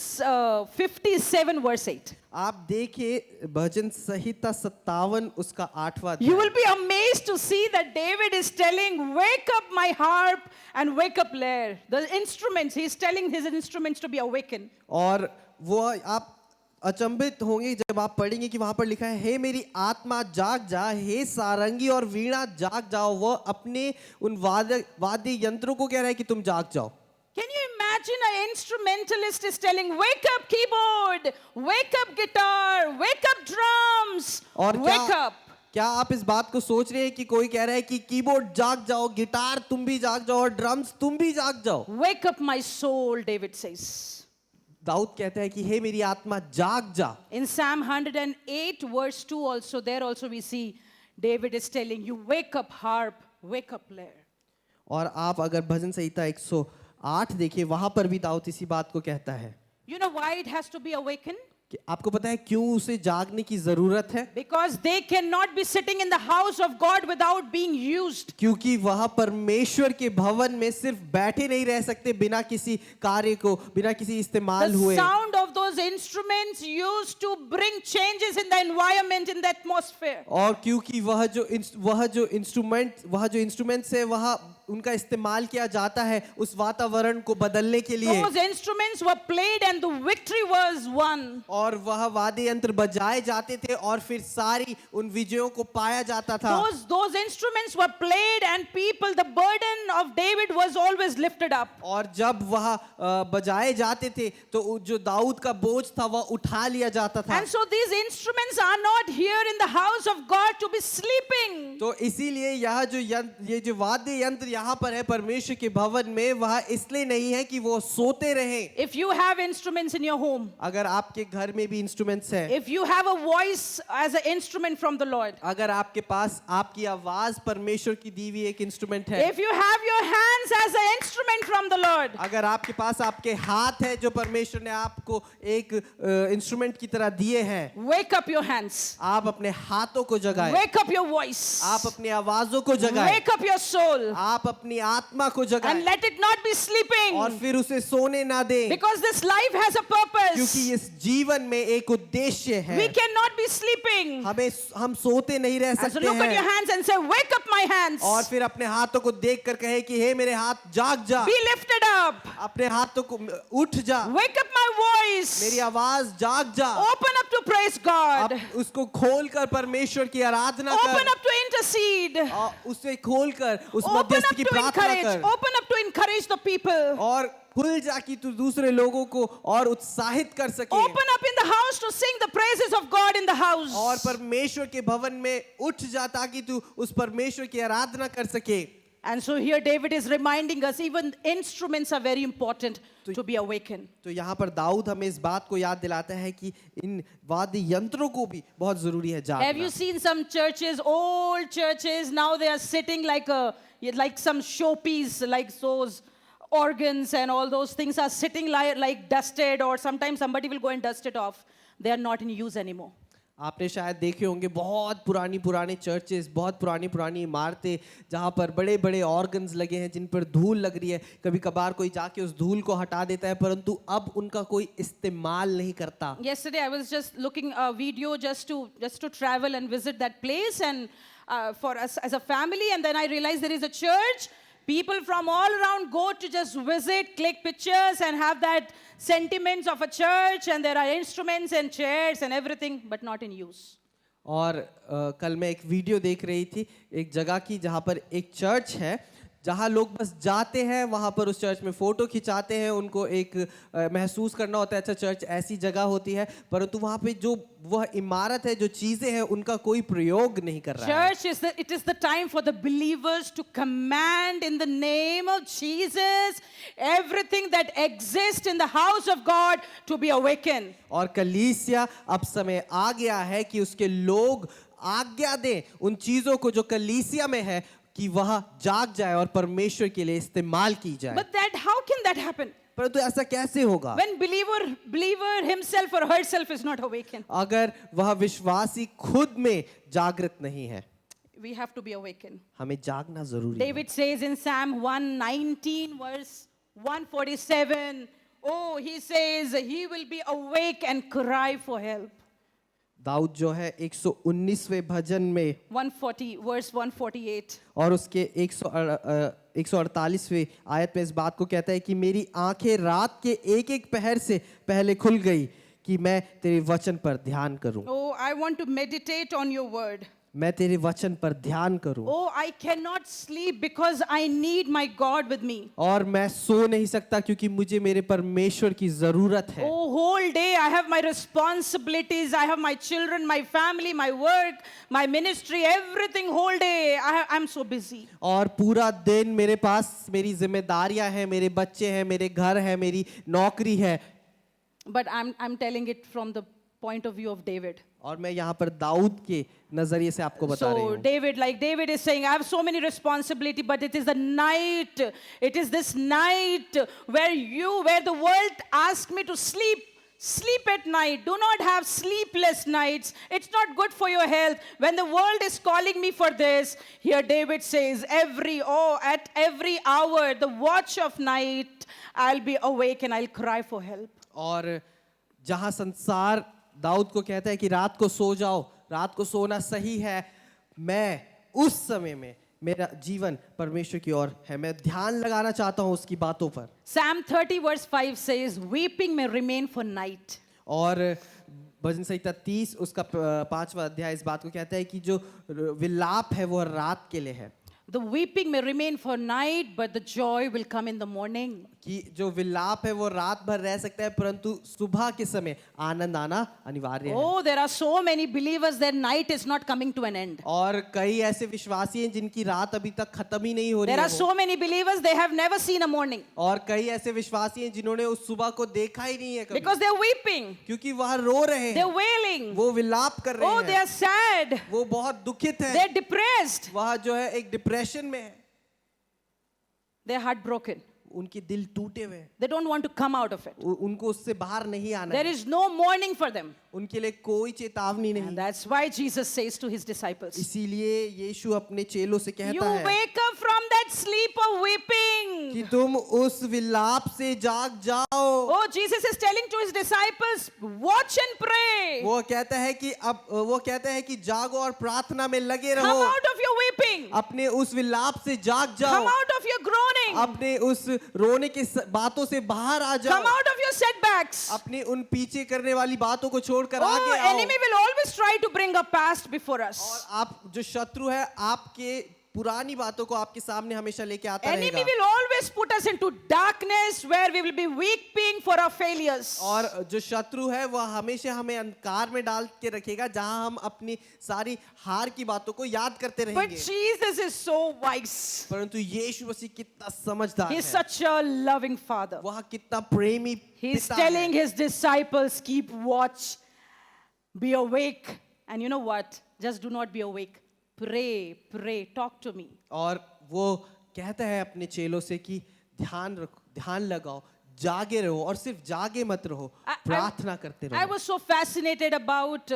57 verse 8. आप देखिए भजन संहिता 57 उसका 8वां You अध्याय। will be amazed to see that David is telling, wake up my harp and wake up lyre. The instruments, he's telling his instruments to be awakened. और वो आप अचंभित होंगे जब आप पढ़ेंगे कि वहां पर लिखा है, हे मेरी आत्मा जाग जा, हे सारंगी और वीणा जाग जाओ। वो अपने उन वाद्य यंत्रों को कह रहा है कि तुम जाग जाओ। Can you imagine an instrumentalist is telling, wake up keyboard, wake up guitar, wake up drums, और wake up. क्या आप इस बात को सोच रहे हैं कि कोई कह रहा है कि कीबोर्ड जाग जाओ, गिटार तुम भी जाग जाओ और ड्रम्स तुम भी जाग जाओ। Wake up my soul, David says. Dawood कहता है कि हे मेरी आत्मा जाग जा। In Psalm 108 verse 2 also, there also we see David is telling you, wake up harp, wake up lyre. और आप अगर भजन संहिता 108 देखिए, वहां पर भी दाऊद इसी बात को कहता है You know why it has to be awakened? कि आपको पता है क्यों उसे जागने की जरूरत है? Because they cannot be sitting in the house of God without being used. क्योंकि वह परमेश्वर के भवन में सिर्फ बैठे नहीं रह सकते बिना किसी कार्य को, बिना किसी इस्तेमाल The हुए। sound of those instruments used to bring changes in the environment, in the atmosphere. और क्योंकि वह जो इंस्ट्रूमेंट्स है वह उनका इस्तेमाल किया जाता है उस वातावरण को बदलने के लिए। Those instruments were played and the victory was won. और वह वाद्य यंत्र बजाए जाते थे और फिर सारी उन विजयों को पाया जाता था। Those instruments were played and people, the burden of David was always lifted up. और जब वह बजाए जाते थे तो जो दाऊद का बोझ था वह उठा लिया जाता था। And so these instruments are not here in the house of God to be sleeping. तो इसीलिए ये जो वाद्य यंत्र यहाँ पर है परमेश्वर के भवन में, वह इसलिए नहीं है कि वो सोते रहें। If you have instruments in your home, अगर आपके घर में भी इंस्ट्रूमेंट्स हैं, if you have a voice as an instrument from the Lord, अगर आपके पास आपकी आवाज परमेश्वर की दी हुई एक इंस्ट्रूमेंट है, if you have your hands as an instrument from the Lord, अगर आपके पास आपके हाथ है जो परमेश्वर ने आपको एक इंस्ट्रूमेंट की तरह दिए हैं, wake up your hands, आप अपने हाथों को जगाएं, wake up your voice, आप अपनी आवाजों को जगाएं, wake up your soul, आप अपनी आत्मा को जगाएं and let it not be और sleeping, फिर उसे सोने ना दें, because this life has a purpose. क्योंकि इस जीवन में एक उद्देश्य है। We cannot be sleeping. हम सोते नहीं रह And so सकते look at your हैं hands and say, wake up my hands, और फिर अपने हाथों को देखकर कहे कि हे मेरे हाथ जाग जा, be lifted up, अपने हाथों को उठ जा, wake up my voice, मेरी आवाज जाग जा, open up to praise God, अब उसको खोलकर परमेश्वर की आराधना open कर, up to intercede, और उसे खोलकर उस open मध्यस्थ up की to प्रार्थना encourage, कर open up to encourage the people, और खुल जा कि तू दूसरे लोगों को और उत्साहित कर सके open up in the house to sing the praises of God in the house. और परमेश्वर के भवन में उठ जा ताकि तू उस परमेश्वर की आराधना कर सके। And so here David is reminding us even instruments are very important to be awakened. तो यहाँ पर दाऊद हमें इस बात को याद दिलाता है कि इन वाद्य यंत्रों को भी बहुत जरूरी है Have you जागना। seen some churches, old churches, now they are sitting like some showpiece, like those organs and all those things are sitting like dusted, or sometimes somebody will go and dust it off. They are not in use anymore. आपने शायद देखे होंगे बहुत पुरानी churches, बहुत पुरानी इमारतें जहाँ पर बड़े बड़े ऑर्गन्स लगे हैं जिन पर धूल लग रही है। कभी कभार कोई जाके उस धूल को हटा देता है परंतु अब उनका कोई इस्तेमाल नहीं करता। Yesterday I was just looking a video just to travel and visit that place, and for us as a family, and then I realized there is a church. People from all around go to just visit, click pictures, and have that sentiments of a church, and there are instruments and chairs and everything, but not in use. और कल मैं एक video देख रही थी एक जगह की जहाँ पर एक चर्च है जहाँ लोग बस जाते हैं वहाँ पर उस चर्च में फ़ोटो खिंचाते हैं उनको एक महसूस करना होता है अच्छा चर्च ऐसी जगह होती है परंतु वहाँ पे जो वह इमारत है जो चीज़ें हैं उनका कोई प्रयोग नहीं कर रहा है Church it is the time for the believers to command in the name of Jesus everything that exists in the house of God to be awakened. और कलीसिया अब समय आ गया है कि उसके लोग आज्ञा दें उन चीज़ों को जो कलीसिया में है कि वह जाग जाए और परमेश्वर के लिए इस्तेमाल की जाए But how can that happen? परंतु ऐसा कैसे होगा When believer himself or herself is not awakened. अगर वह विश्वासी खुद में जागृत नहीं है We have to be awakened. हमें जागना जरूरी है David says in Psalm 119 verse 147, oh, he says he will be awake and cry for help. Dawood जो है 119वें भजन में 140 verse 148. और उसके 148वें आयत में इस बात को कहता है कि मेरी आंखें रात के एक एक पहर से पहले खुल गई कि मैं तेरे वचन पर ध्यान करूं Oh, I want to meditate on your word. मैं तेरे वचन पर ध्यान करूं Oh, I cannot sleep because I need my God with me. और मैं सो नहीं सकता क्योंकि मुझे मेरे परमेश्वर की जरूरत है Oh, whole day I have my responsibilities. I have my children, my family, my work, my ministry, everything. Whole day I'm so busy. और पूरा दिन मेरे पास मेरी जिम्मेदारियां हैं मेरे बच्चे हैं मेरे घर है मेरी नौकरी है But I'm telling it from the point of view of David. और मैं यहाँ पर दाऊद के नजरिए से आपको बता रही So हूँ David is saying, I have so many responsibility, but it is the night. It is this night where the world asks me to sleep. Sleep at night. Do not have sleepless nights. It's not good for your health. When the world is calling me for this, here David says, at every hour, the watch of night, I'll be awake and I'll cry for help. और जहाँ संसार दाऊद को कहता है कि रात को सो जाओ रात को सोना सही है मैं उस समय में मेरा जीवन परमेश्वर की ओर है मैं ध्यान लगाना चाहता हूँ उसकी बातों पर Psalm 30 verse 5 says, weeping may remain for night. और भजन संहिता 30 उसका 5वां अध्याय इस बात को कहता है कि जो विलाप है वो रात के लिए है The weeping may remain for night, but the joy will come in the morning. कि जो विलाप है वो रात भर रह सकता है परंतु सुबह के समय आनंद आना अनिवार्य है Oh, there are so many believers, their night is not coming to an end. और कई ऐसे विश्वासी हैं जिनकी रात अभी तक खत्म ही नहीं हो रही There है are so many believers, they have never seen a morning और कई ऐसे विश्वासी हैं जिन्होंने उस सुबह को देखा ही नहीं है कभी because they're weeping, क्योंकि वह रो रहे हैं they're wailing, वो विलाप कर रहे oh, they हैं are sad, वो बहुत दुखित है they're depressed, वह जो है एक डिप्रेशन में है they're heartbroken. उनके दिल टूटे हुए हैं They don't want to come out of it. उनको उससे बाहर नहीं आना There है is no morning for them. उनके लिए कोई चेतावनी And नहीं that's why Jesus says to his disciples, इसीलिए यीशु अपने चेलों से you कहता है wake up from that sleep of weeping. कि तुम उस विलाप से जाग जाओ Oh, Jesus is telling to his disciples, watch and pray. वो कहता है कि अब वो कहता है कि जागो और प्रार्थना में लगे Come रहो out of your weeping. अपने उस विलाप से जाग जाओ Come out of your groaning. अपने उस रोने के बातों से बाहर आ जाओ Come out of your setbacks. अपने उन पीछे करने वाली बातों को छोड़कर आगे Oh, आओ enemy will always try to bring a past before और us. आप जो शत्रु है आपके पुरानी बातों को आपके सामने हमेशा लेके आता Enemy रहेगा will always put us into darkness where we will be weeping for our failures. और जो शत्रु है वह हमेशा हमें अंधकार में डाल के रखेगा जहां हम अपनी सारी हार की बातों को याद करते But रहेंगे Jesus is so wise. परंतु यीशु मसीह कितना समझदार He's है such a loving father. वह कितना प्रेमी He's पिता telling है his disciples, keep watch, be awake. And you know what? Just do not be awake. Pray, talk to me. और वो कहता है अपने चेलों से कि ध्यान रखो ध्यान लगाओ जागे रहो और सिर्फ जागे मत रहो प्रार्थना करते I रहो was so fascinated about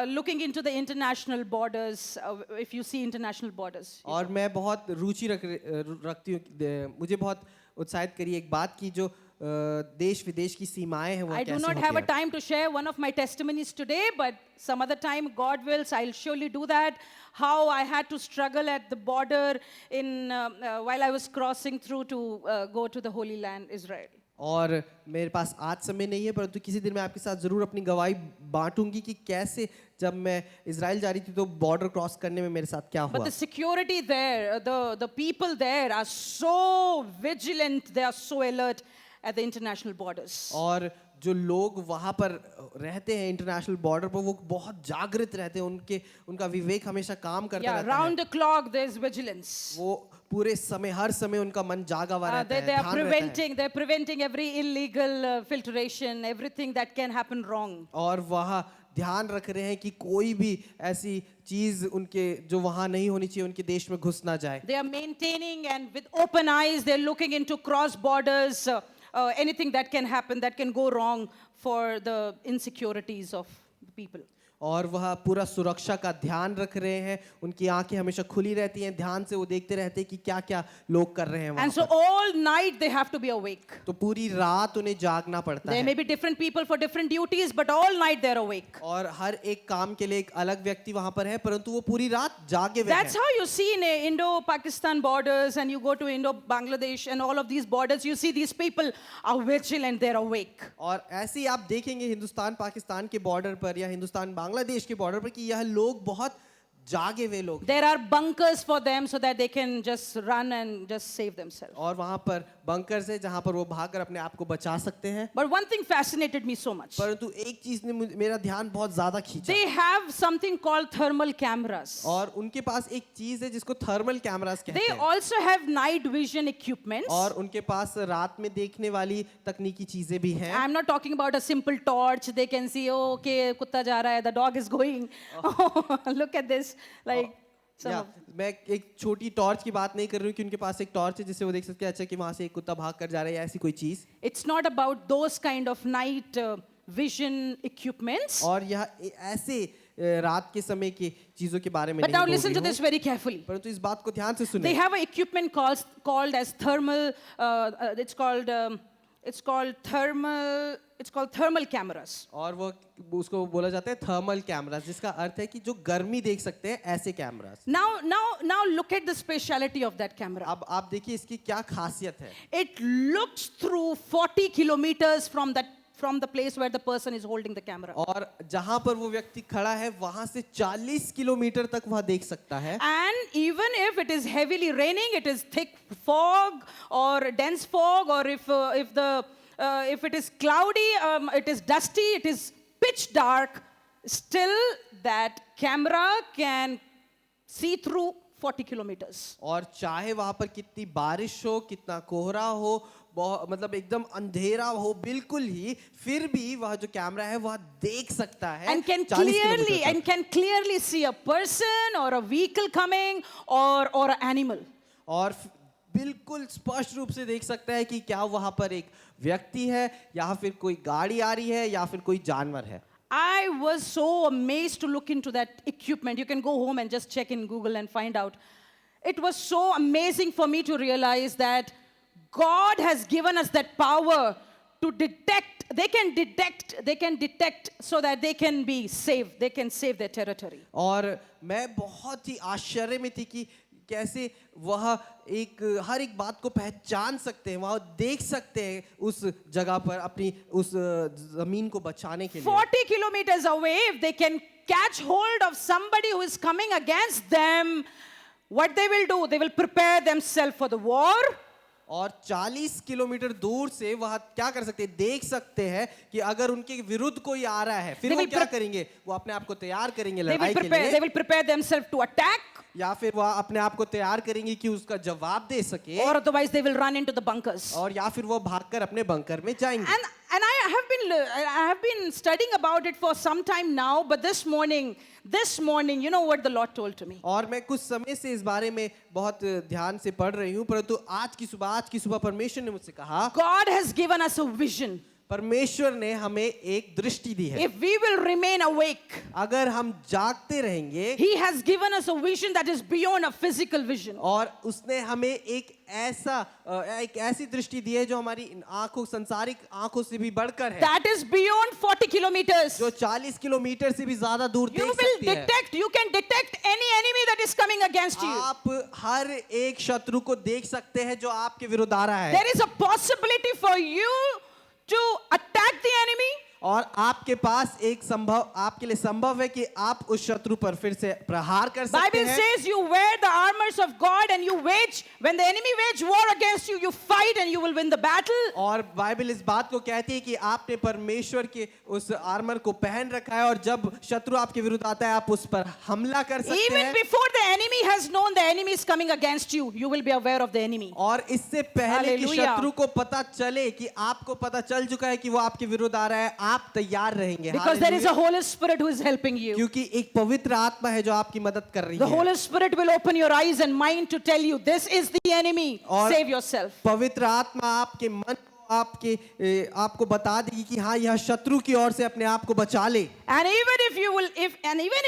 looking into the international borders, if you see international borders. और मैं बहुत रुचि रखती हूँ मुझे बहुत उत्साहित करी एक बात की जो देश विदेश की सीमाएं हैं वो I do कैसे not होती have a हैं time to share one of my testimonies today, but some other time, God wills, I'll surely do that. How I had to struggle at the border while I was crossing through to go to the Holy Land, Israel. और मेरे पास आज समय नहीं है, परंतु किसी दिन मैं आपके साथ जरूर अपनी गवाही बांटूंगी कि कैसे जब मैं इजराइल जा रही थी तो बॉर्डर क्रॉस करने में मेरे साथ क्या But हुआ। the security there, the people there are so vigilant, they are so alert at the international borders. और जो लोग वहाँ पर रहते हैं इंटरनेशनल बॉर्डर पर, वो बहुत जागृत रहते हैं, उनका विवेक हमेशा काम करता Yeah, रहता है। round the clock there's vigilance. वो पूरे समय, हर समय उनका मन जागा हुआ रहता है, They are ध्यान रहता है। they're preventing every illegal filtration, everything that can happen wrong. और वहाँ ध्यान रख रहे हैं कि कोई भी ऐसी चीज उनके जो वहाँ नहीं होनी चाहिए उनके देश में घुस ना जाए। They are maintaining and with open eyes, they're looking into cross borders, anything that can happen, that can go wrong for the insecurities of the people. और वह पूरा सुरक्षा का ध्यान रख रहे हैं, उनकी आंखें हमेशा खुली रहती हैं, ध्यान से वो देखते रहते हैं कि क्या क्या लोग कर रहे हैं वहाँ And so पर। all night they have to be awake. तो पूरी रात उन्हें जागना पड़ता There may है be different people for different duties, but all night they're awake. और हर एक काम के लिए एक अलग व्यक्ति वहाँ पर है, परंतु वो पूरी रात जागे हुए That's हैं। how you see in Indo-Pakistan borders, and you go to Indo-Bangladesh and all of these borders, you see these people are vigilant, they're awake. और ऐसे ही आप देखेंगे हिंदुस्तान पाकिस्तान के बॉर्डर पर या हिंदुस्तान बांग्लादेश के बॉर्डर पर कि यह लोग बहुत जागे हुए लोग, There are bunkers for them so that they can just run and just save themselves. और वहाँ पर बंकर्स है जहाँ पर वो भागकर अपने आप को बचा सकते हैं। But one thing fascinated me so much. परंतु एक चीज ने मेरा ध्यान बहुत ज्यादा खींचा, They have something called thermal cameras. और उनके पास एक चीज है जिसको थर्मल कैमरास कहते They हैं, also have night vision equipments. और उनके पास रात में देखने वाली तकनीकी चीजें भी हैं। I'm not talking about a simple torch. They can see, oh, okay, kutta ja raha hai, the dog is going. Oh, look at this. Like, some या of- मैं एक छोटी टॉर्च की बात नहीं कर रही हूँ कि उनके पास एक टॉर्च है जिससे वो देख सकते हैं अच्छा कि वहां से एक कुत्ता भाग कर जा रहा है या ऐसी कोई चीज, it's not about those kind of night vision equipments. और यह ऐसे रात के समय की चीजों के बारे में But नहीं now बोल listen to रही this हूँ, very carefully. परंतु इस बात को ध्यान से They सुने। have an equipment called as thermal. It's called thermal cameras. और वो उसको बोला जाता है थर्मल कैमरास, जिसका अर्थ है कि जो गर्मी देख सकते हैं ऐसे cameras. Now look at the speciality of that camera. अब आप देखिए इसकी क्या खासियत है। It looks through 40 kilometers from the place where the person is holding the camera. और जहां पर वो व्यक्ति खड़ा है वहां से 40 किलोमीटर तक वह देख सकता है। And even if it is heavily raining, it is thick fog or dense fog, or if it is cloudy, it is dusty, it is pitch dark, still that camera can see through 40 kilometers. और चाहे वहां पर कितनी बारिश हो, कितना कोहरा हो, मतलब एकदम अंधेरा हो बिल्कुल ही, फिर भी वह जो कैमरा है वह देख सकता है And can 40 किलोमीटर तक। clearly see a person or a vehicle coming or an animal. और बिल्कुल स्पष्ट रूप से देख सकता है कि क्या वहां पर एक व्यक्ति है या फिर कोई गाड़ी आ रही है या फिर कोई जानवर है। I was so amazed to look into that equipment. You can go home and just check in Google and find out. It was so amazing for me to realize that God has given us that power to detect. They can detect so that they can be saved. They can save their territory. और मैं बहुत ही आश्चर्य में थी कि कैसे वह हर एक बात को पहचान सकते हैं, वह देख सकते हैं उस जगह पर अपनी उस जमीन को बचाने के लिए। 40 kilometers away, if they can catch hold of somebody who is coming against them, what they will do? They will prepare themselves for the war. और 40 किलोमीटर दूर से वह क्या कर सकते हैं, देख सकते हैं कि अगर उनके विरुद्ध कोई आ रहा है फिर वो क्या करेंगे, वो अपने आप को तैयार करेंगे लड़ाई के लिए, They will prepare themselves to attack, या फिर वह अपने आप को तैयार करेंगे कि उसका जवाब दे सके, or otherwise they will run into the bunkers. और या फिर वो भागकर अपने बंकर में जाएंगे। And I have been studying about it for some time now, but this morning, you know what the Lord told to me. और मैं कुछ समय से इस बारे में बहुत ध्यान से पढ़ रही हूँ, परंतु आज की सुबह परमेश्वर ने मुझसे कहा, God has given us a vision. परमेश्वर ने हमें एक दृष्टि दी है। If we will remain awake, अगर हम जागते रहेंगे He has given us a vision that is beyond a physical vision. और उसने हमें एक ऐसी दृष्टि दी है जो हमारी आंखों संसारिक आंखों से भी बढ़कर है, That is beyond 40 kilometers. जो 40 किलोमीटर से भी ज्यादा दूर You देख will सकती है। detect, you can detect any enemy that is coming against you. आप हर एक शत्रु को देख सकते हैं जो आपके विरुद्ध आ रहा है, There is a possibility for you to attack the enemy, और आपके पास आपके लिए संभव है कि आप उस शत्रु पर फिर से प्रहार कर सकते Bible हैं। says you wear the armors of God and you wage, when the enemy wage war against you, you fight and you will win the battle. और बाइबल इस बात को कहती है कि आपने परमेश्वर के उस आर्मर को पहन रखा है, और जब शत्रु आपके विरुद्ध आता है आप उस पर हमला कर सकते Even हैं। before the enemy has known the enemy is coming against you, you will be aware of the enemy. और इससे पहले कि Hallelujah. शत्रु को पता चले कि आपको पता चल चुका है कि वो आपके विरुद्ध आ रहा है, आप तैयार रहेंगे। Because there is a hallelujah. Holy Spirit who is helping you. क्योंकि एक पवित्र आत्मा है जो आपकी मदद कर रही The है। Holy Spirit will open your eyes and mind to tell you this is the enemy. और Save yourself. पवित्र आत्मा आपके मन को आपको बता देगी कि हाँ, यह शत्रु की ओर से अपने आप को बचा ले। And even if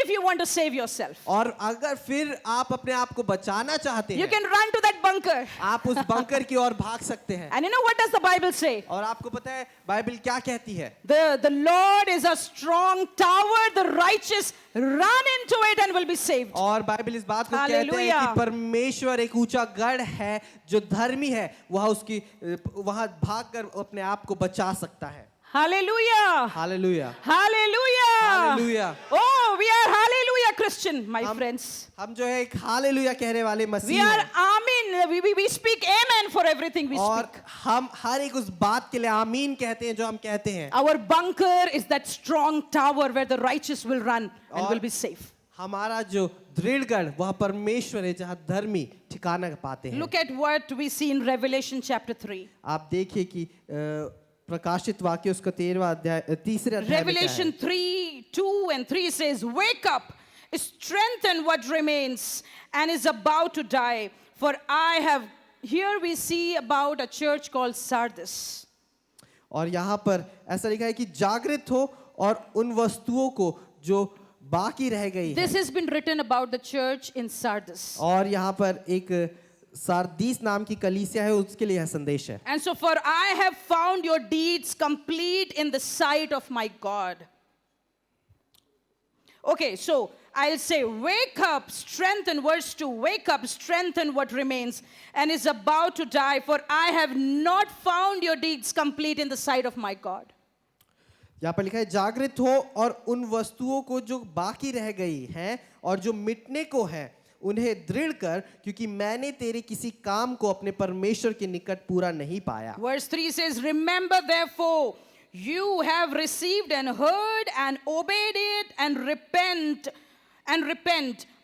you want to save yourself, और अगर फिर आप अपने आप को बचाना चाहते you हैं, can run to that bunker. आप उस बंकर की ओर भाग सकते हैं। And you know what does the Bible say? और आपको पता है बाइबल क्या कहती है? The Lord is a strong tower, the righteous run into it and will be saved. और बाइबल इस बात को कहते हैं Hallelujah. कि परमेश्वर एक ऊंचा गढ़ है, जो धर्मी है वहां भागकर अपने आप को बचा सकता है। Hallelujah. Hallelujah. Hallelujah. Hallelujah. Oh, we are hallelujah Christian, my हम- friends. हम जो है एक हालेलुया कहने वाले We मसीह are हैं, amen. We speak amen for everything we और speak. हम हर एक उस बात के लिए आमीन कहते हैं जो हम कहते हैं। Our bunker is that strong tower where the righteous will run and और- will be safe. हमारा जो दृढ़गढ़ वह परमेश्वर है जहाँ धर्मी ठिकाना पाते हैं। Look at what we see in Revelation chapter 3. आप देखिए कि प्रकाशित वाक्य उसका 3रे अध्याय में क्या है। Revelation 3, 2 and 3 says, wake up, strengthen what remains and is about to die. For I have, here we see about a church called Sardis. और यहाँ पर ऐसा लिखा है कि जागृत हो और उन वस्तुओं को जो बाकी रह गई है। This has been written about the church in Sardis. और यहाँ पर एक सारदीस नाम की कलीसिया है, उसके लिए यह संदेश है। And so, for I have found your deeds complete in the sight of my God. Okay, so I'll say, wake up, strengthen, verse 2, wake up, strengthen what remains and is about to die, for I have not found your deeds complete in the sight of my God. यहाँ पर लिखा है जागृत हो और उन वस्तुओं को जो बाकी रह गई हैं और जो मिटने को है उन्हें दृढ़ कर, क्योंकि मैंने तेरे किसी काम को अपने परमेश्वर के निकट पूरा नहीं पाया। Verse 3 says, remember therefore, you have received and heard and obeyed it and repent.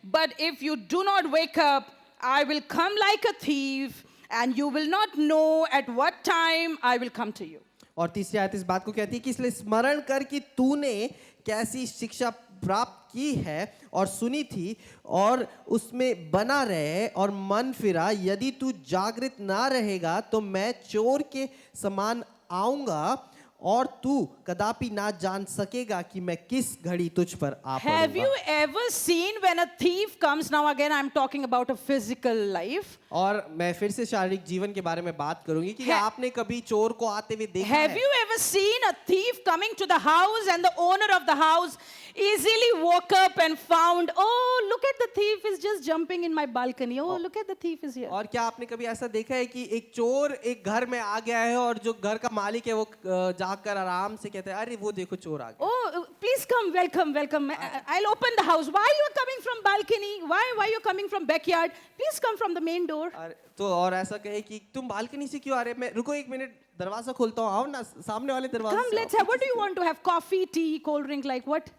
But if you do not wake up, I will come like a thief and you will not know at what time I will come to you. और तीसरी आयत इस बात को कहती है कि इसलिए स्मरण कर कि तूने कैसी शिक्षा प्राप्त की है और सुनी थी और उसमें बना रहे और मन फिरा। यदि तू जागृत ना रहेगा तो मैं चोर के समान आऊंगा और तू कदापि ना जान सकेगा कि मैं किस घड़ी तुझ पर आ Have you पड़ूंगा। ever seen when a thief comes? Now again I'm talking about a physical life. और मैं फिर से शारीरिक जीवन के बारे में बात करूंगी कि Ha- आपने कभी चोर को आते हुए देखा Have है? you ever seen a thief coming to the house and the owner of the house easily woke up and found, oh, look at the thief is just jumping in my balcony. Oh, look at the thief is here. और क्या आपने कभी ऐसा देखा है कि एक चोर एक घर में आ गया है और जो घर का मालिक है वो जाकर आराम से कहता है, अरे वो देखो चोर आ गया। Oh, please come, welcome. I'll open the house. Why you are coming from balcony? Why you coming from backyard? Please come from the main door. तो और ऐसा कहे कि तुम बालकनी से क्यों आ रहे? मैं रुको एक मिनट, दरवाजा खोलता हूँ, आओ ना सामने वाले दरवाजे Come, से let's आओ। have. What do you want to have? Coffee, tea, cold drink? Like what?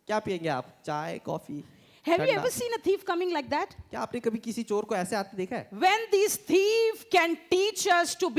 क्या पियेंगे आप? चाय, कॉफी? Have you ठंडा? ever seen a thief coming like that? क्या आपने कभी किसी चोर को ऐसे आते देखा है? When these thieves can teach us to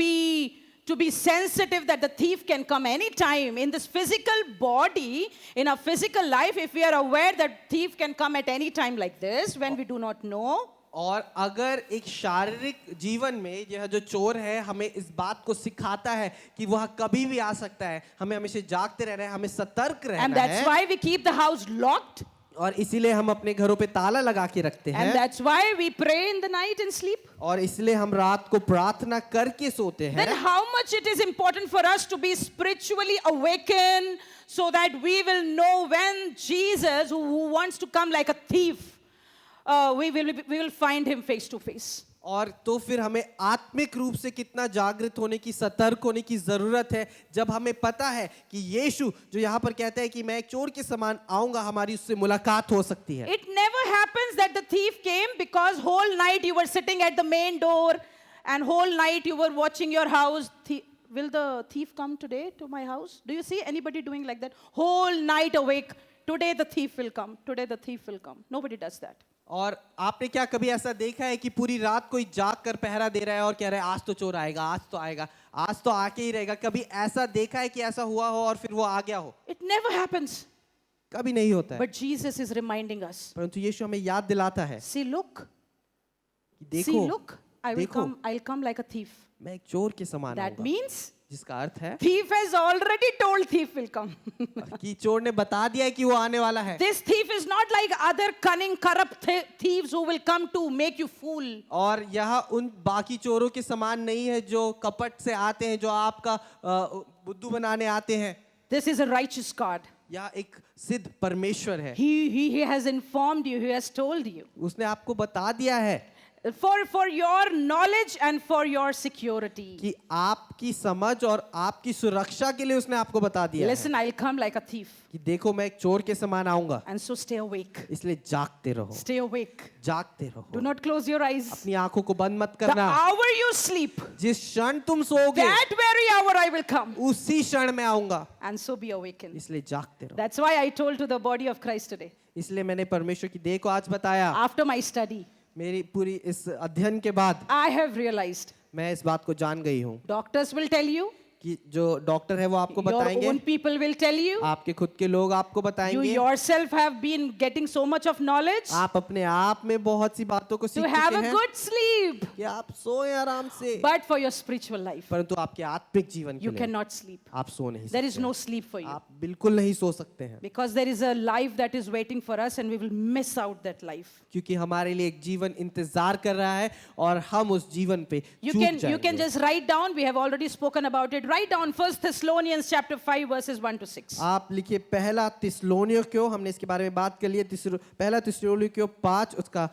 be sensitive that the thief can come anytime in this physical body, in our physical life, if we are aware that thief can come at any time like this when we do not know. और अगर एक शारीरिक जीवन में यह जो चोर है हमें इस बात को सिखाता है कि वह कभी भी आ सकता है, हमें हमेशा जागते रहना है, हमें सतर्क And रहना that's है, why we keep the house locked. और इसीलिए हम अपने घरों पे ताला लगा के रखते And हैं, that's why we pray in the night and sleep. और इसलिए हम रात को प्रार्थना करके सोते Then हैं। how much it is important for us to be spiritually awakened so that we will know when Jesus, who wants to come like a thief, we will find him face to face. और तो फिर हमें आत्मिक रूप से कितना जागृत होने की, सतर्क होने की जरूरत है, जब हमें पता है कि यीशु जो यहाँ पर कहता है कि मैं एक चोर के समान आऊंगा, हमारी उससे मुलाकात हो सकती है। It never happens that the thief came because whole night you were sitting at the main door and whole night you were watching your house. Will the thief come today to my house? Do you see anybody doing like that? Whole night awake. Today the thief will come. Today the thief will come. Nobody does that. और आपने क्या कभी ऐसा देखा है कि पूरी रात कोई जाग कर पहरा दे रहा है और कह रहा है आज तो चोर आएगा, आज तो आएगा, आज तो आके ही रहेगा? कभी ऐसा देखा है कि ऐसा हुआ हो और फिर वो आ गया हो? It never happens. कभी नहीं होता है। But Jesus is reminding us. परंतु यीशु हमें याद दिलाता है See, look. कि See, look. देखो, I'll come like a thief. मैं एक चोर के समान That आऊंगा, means जिसका अर्थ है thief has already told thief will come. कि चोर ने बता दिया है कि वो आने वाला है। This thief is not like other cunning, corrupt thieves who will come to make you fool. और यह उन बाकी चोरों के समान नहीं है जो कपट से आते हैं, जो आपका बुद्धू बनाने आते हैं। This is a righteous God. यह एक सिद्ध परमेश्वर है। He has informed you, he has told you. उसने आपको बता दिया है For your knowledge and for your security. कि आपकी समझ और आपकी सुरक्षा के लिए उसने आपको बता दिया है Listen, I'll come like a thief. कि देखो मैं एक चोर के समान आऊंगा, And so stay awake. इसलिए जागते रहो, Stay awake. जागते रहो, Do not close your eyes. अपनी आंखों को बंद मत The करना। hour you sleep, जिस क्षण तुम सोओगे that very hour I will come. उसी क्षण में आऊंगा, And so be awakened. इसलिए जागते रहो। That's why I told to the body of Christ today. इसलिए मैंने परमेश्वर की देह को आज बताया। After my study, मेरी पूरी इस अध्ययन के बाद I have realized मैं इस बात को जान गई हूँ doctors will tell you, कि जो डॉक्टर है वो आपको your बताएंगे, own people will tell you, आपके खुद के लोग आपको you बताएंगे, yourself have been getting so much of knowledge आप अपने आप में बहुत सी बातों को सीख to have चुके a हैं good sleep. कि आप सोए आराम से, But for your spiritual life, परंतु आपके आत्मिक जीवन के you लिए cannot sleep. आप सो नहीं There is सकते, no sleep for you. आप बिल्कुल नहीं सो सकते हैं, Because there is a life that is waiting for us and we will miss out that life. क्योंकि हमारे लिए एक जीवन इंतजार कर रहा है और हम उस जीवन पे You चूक can जाएंगे। just write down, we have already spoken about it. Write down 1 Thessalonians chapter 5 verses 1 to 6. आप लिखिए पहला तिस्सलुनीकियों क्यों, हमने इसके बारे में बात कर ली है। पहला तिस्सलुनीकियों 5 उसका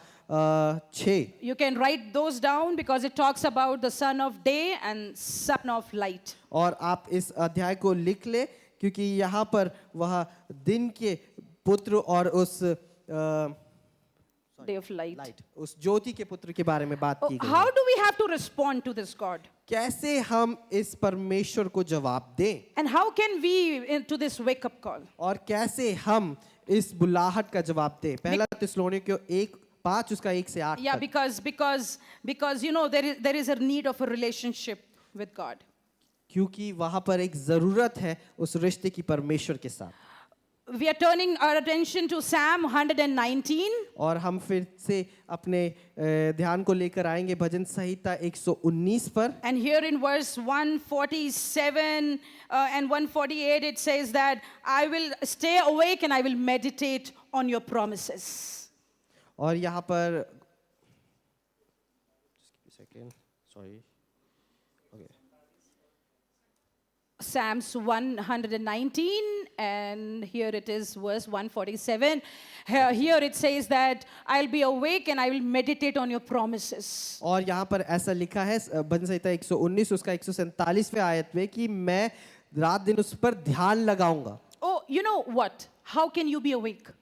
6। You can write those down because it talks about the son of day and son of light. और आप इस अध्याय को लिख ले क्योंकि यहाँ पर वह दिन के पुत्र और उस Day of light. लाइट, उस ज्योति के पुत्र के बारे में बात Oh, की गई how है। do we have to respond to this God? कैसे हम इस परमेश्वर को जवाब दें And how can we to this wake up call? और कैसे हम इस बुलाहट का जवाब दें? पहला तिस्सलुनीकियों 1:5 उसका 1 से 8 Yeah, तक। because you know there is a need of a relationship with God. क्योंकि वहां पर एक जरूरत है उस रिश्ते की परमेश्वर के साथ। We are turning our attention to Psalm 119. और हम फिर से अपने ध्यान को लेकर आएंगे भजन संहिता 119 पर। And here in verse 147 and 148 it says that I will stay awake and I will meditate on your promises. और यहाँ पर Psalms 119 and here it is verse 147. Here it says that I'll be awake and I will meditate on your promises. और यहाँ पर ऐसा लिखा है भजन संहिता 119 उसका 147वें आयत में कि मैं रात दिन उस पर ध्यान लगाऊंगा। Oh, you know what? How can you be awake?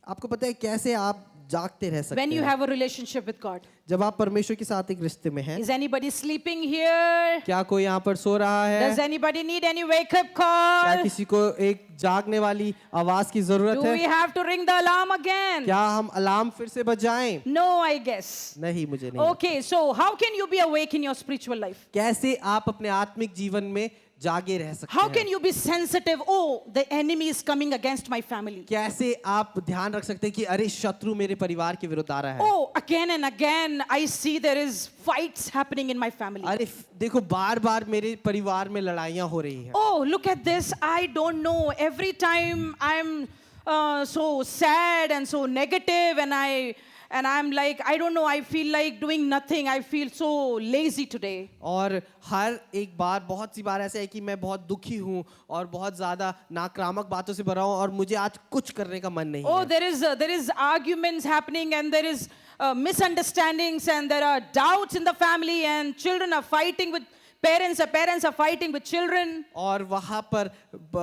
आपको पता है कैसे आप जागते रह सकते When you हैं have a relationship with God. जब आप परमेश्वर के साथ एक रिश्ते में हैं। Is anybody sleeping here? क्या कोई यहाँ पर सो रहा है? Does anybody need any wake up क्या call? किसी को एक जागने वाली आवाज की जरूरत Do we है? have to ring the alarm again? क्या हम अलार्म फिर से बजाएं? No, I guess. नहीं, मुझे नहीं। Okay, so how can you be awake in your spiritual life? कैसे आप अपने आत्मिक जीवन में जागे रह सकते How हैं? can you be sensitive? Oh, the enemy is coming against my family. कैसे आप ध्यान रख सकते हैं कि अरे शत्रु मेरे परिवार के विरुद्ध आ रहा है? Oh, again and again, I see there is fights happening in my family. अरे देखो बार बार मेरे परिवार में लड़ाइयाँ हो रही हैं. Oh, look at this. I don't know. Every time I'm so sad and so negative, and I'm like, I don't know, I feel like doing nothing. I feel so lazy today. और हर एक बार बहुत सी बार ऐसा है कि मैं बहुत दुखी हूँ और बहुत ज़्यादा नकारात्मक बातों से भरा हूँ और मुझे आज कुछ करने का मन नहीं Oh, है. there is arguments happening, and there is misunderstandings, and there are doubts in the family, and children are fighting with parents are fighting with children. और वहाँ पर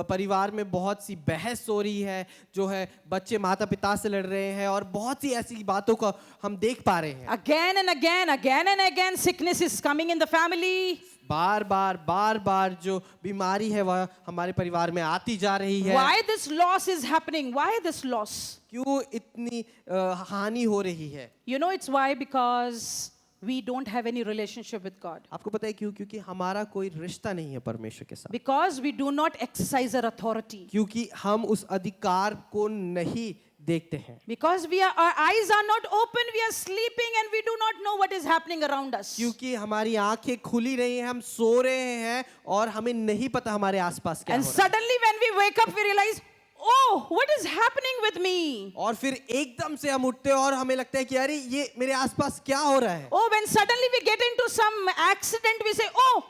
परिवार में बहुत सी बहस हो रही है, जो है बच्चे माता पिता से लड़ रहे हैं और बहुत सी ऐसी बातों का हम देख पा रहे हैं. Again and again, sickness is coming in the family. बार बार जो बीमारी है वह हमारे परिवार में आती जा रही है. Why this loss is happening? Why this loss? क्यों इतनी हानि हो रही है? You know it's why, because we don't have any relationship with God. आपको पता है क्यों? क्योंकि हमारा कोई रिश्ता नहीं है परमेश्वर के साथ. Because we do not exercise our authority. क्योंकि हम उस अधिकार को नहीं देखते हैं. Because our eyes are not open, we are sleeping, and we do not know what is happening around us. क्योंकि हमारी आंखें खुली रही हैं, हम सो रहे हैं और हमें नहीं पता हमारे आसपास क्या And हो रहा है. suddenly when we wake up, we realize, oh, what is happening with me? और फिर एकदम से हम उठते हैं और हमें लगता है कि अरे ये मेरे आसपास क्या हो रहा है. Oh, when suddenly we get into some accident, we say, oh,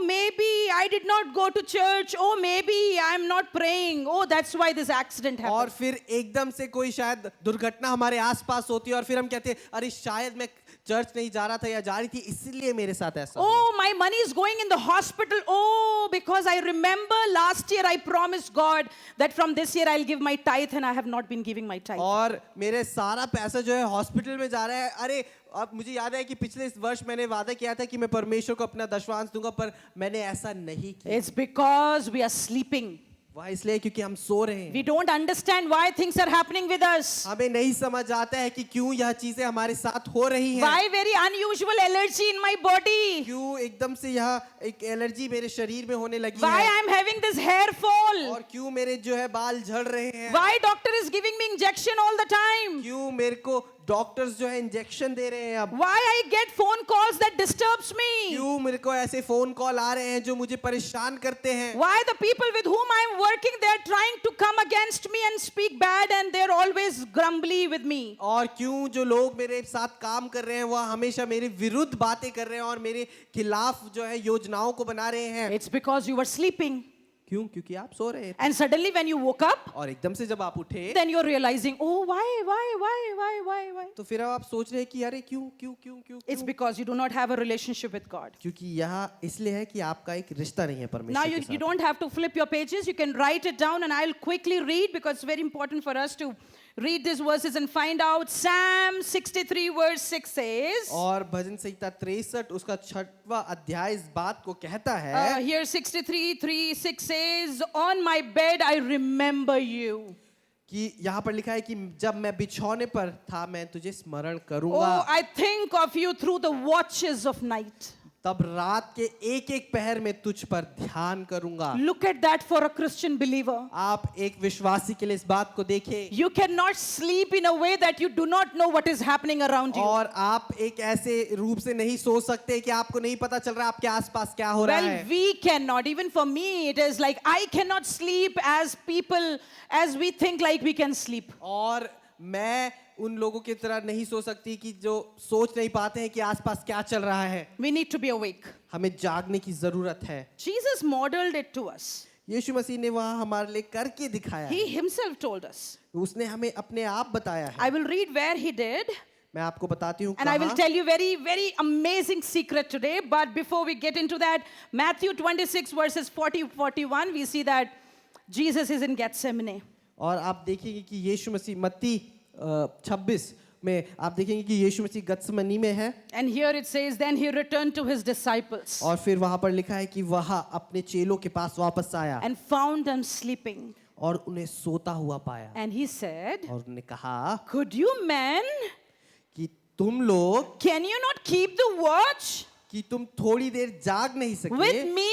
maybe I did not go to church. Oh, maybe I'm not praying. Oh, that's why this accident और happened. फिर एकदम से कोई शायद दुर्घटना हमारे आसपास होती है और फिर हम कहते हैं अरे शायद मैं चर्च नहीं जा रहा था या जा रही थी इसलिए मेरे साथ ऐसा हुआ. Oh, my money is going in the hospital. Oh, because I remember last year I promised God that from this year I'll give my tithe, and I have not been giving my tithe. और मेरे सारा पैसा जो है hospital में जा रहा है. अरे अब मुझे याद है कि पिछले इस वर्ष मैंने वादा किया था कि मैं परमेश्वर को अपना दशवांश दूंगा, पर मैंने ऐसा नहीं किया. It's because we are sleeping. वह इसलिए क्योंकि हम सो रहे हैं. We don't understand why things are happening with us. हमें नहीं समझ आता है कि क्यों यह चीजें हमारे साथ हो रही हैं. Why very unusual allergy in my body? क्यों एकदम से यह एक एलर्जी मेरे शरीर में होने लगी Why है. I'm having this hair fall? और क्यों मेरे जो है बाल झड़ रहे हैं. Why doctor is giving me injection all the time? क्यों मेरे को डॉक्टर्स जो है इंजेक्शन दे रहे हैं. अब Why I get phone calls that disturbs me? क्यों मेरे को ऐसे फोन कॉल आ रहे हैं जो मुझे परेशान करते हैं. Why the people with whom I'm working, they're trying to come against me and speak bad, and they're always grumbly with me? और क्यों जो लोग मेरे साथ काम कर रहे हैं वह हमेशा मेरे विरुद्ध बातें कर रहे हैं और मेरे खिलाफ जो है योजनाओं को बना रहे हैं. It's because you were sleeping. क्यों? क्योंकि आप सो रहे थे. And suddenly when you woke up, और एकदम से जब आप उठे then you're realizing, oh, why? तो फिर अब आप सोच रहे हैं कि अरे क्यों. It's because you do not have a relationship with God. क्योंकि यह इसलिए है कि आपका एक रिश्ता नहीं है Now परमेश्वर के you साथ. don't have to flip your pages. You can write it down, and I'll quickly read because it's very important for us to read these verses and find out. Psalm 63 verse 6 says, और भजन संहिता 63 उसका 6वां अध्याय इस बात को कहता है. here 63:3-6 says, on my bed I remember you. कि यहाँ पर लिखा है कि जब मैं बिछौने पर था मैं तुझे स्मरण Oh, करूंगा. I think of you through the watches of night. तब रात के एक एक पहर में तुझ पर ध्यान करूंगा. Look at that for a Christian believer. आप एक विश्वासी के लिए इस बात को देखें. You cannot sleep in a way that you do not know what is happening around you. और आप एक ऐसे रूप से नहीं सो सकते कि आपको नहीं पता चल रहा आपके आसपास क्या हो रहा Well, है. we cannot. Even for me, it is like I cannot sleep as we think like we can sleep. और मैं उन लोगों की तरह नहीं सो सकती कि जो सोच नहीं पाते हैं कि आसपास क्या चल रहा है. We need to be awake. हमें जागने की जरूरत है. Jesus modeled it to us. यीशु मसीह ने वह हमारे लिए करके दिखाया He है. himself told us. उसने हमें अपने आप बताया है. I will read where he did, मैं आपको बताती हूँ and I will कहाँ. tell you very, very amazing secret today. But before we get into that, Matthew 26 verses 40-41, we see that Jesus is in Gethsemane. और आप देखेंगे कि यीशु मसीह मत्ती 26 में आप देखेंगे कि यीशु मसीह गत्समनी में है. And here it says, then he returned to his disciples और फिर वहां पर लिखा है कि वह अपने चेलों के पास वापस आया and found them sleeping. और उन्हें सोता हुआ पाया. And he said, और उन्होंने कहा could you men, कि तुम लोग can you not keep the watch कि तुम थोड़ी देर जाग नहीं with सके me?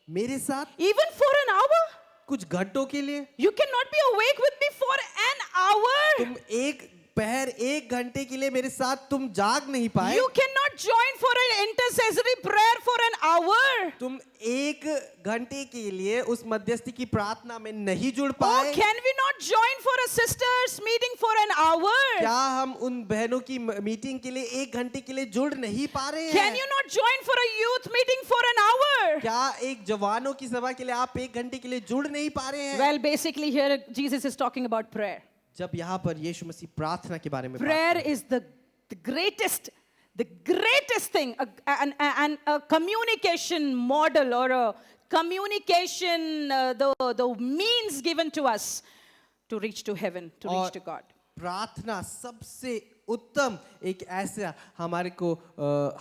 मेरे साथ even for an hour? कुछ घंटों के लिए? You cannot be awake with me for an hour. तुम एक पहर 1 घंटे के लिए मेरे साथ तुम जाग नहीं पाए? You cannot join for an intercessory prayer for an hour. तुम 1 घंटे के लिए उस मध्यस्थी की प्रार्थना में नहीं जुड़ Oh, पाए? can we not join for a sisters meeting for an hour? क्या हम उन बहनों की मीटिंग के लिए 1 घंटे के लिए जुड़ नहीं पा रहे Can हैं? you not join for a youth meeting for an hour? क्या एक जवानों की सभा के लिए आप 1 घंटे के लिए जुड़ नहीं पा रहे हैं? Well, basically here Jesus is talking about prayer. जब यहाँ पर यीशु मसीह प्रार्थना के बारे में बात Prayer करते हैं, is the greatest thing, and a communication model or a communication, the means given to us to reach to heaven, to reach और to God. प्रार्थना सबसे उत्तम एक ऐसा हमारे को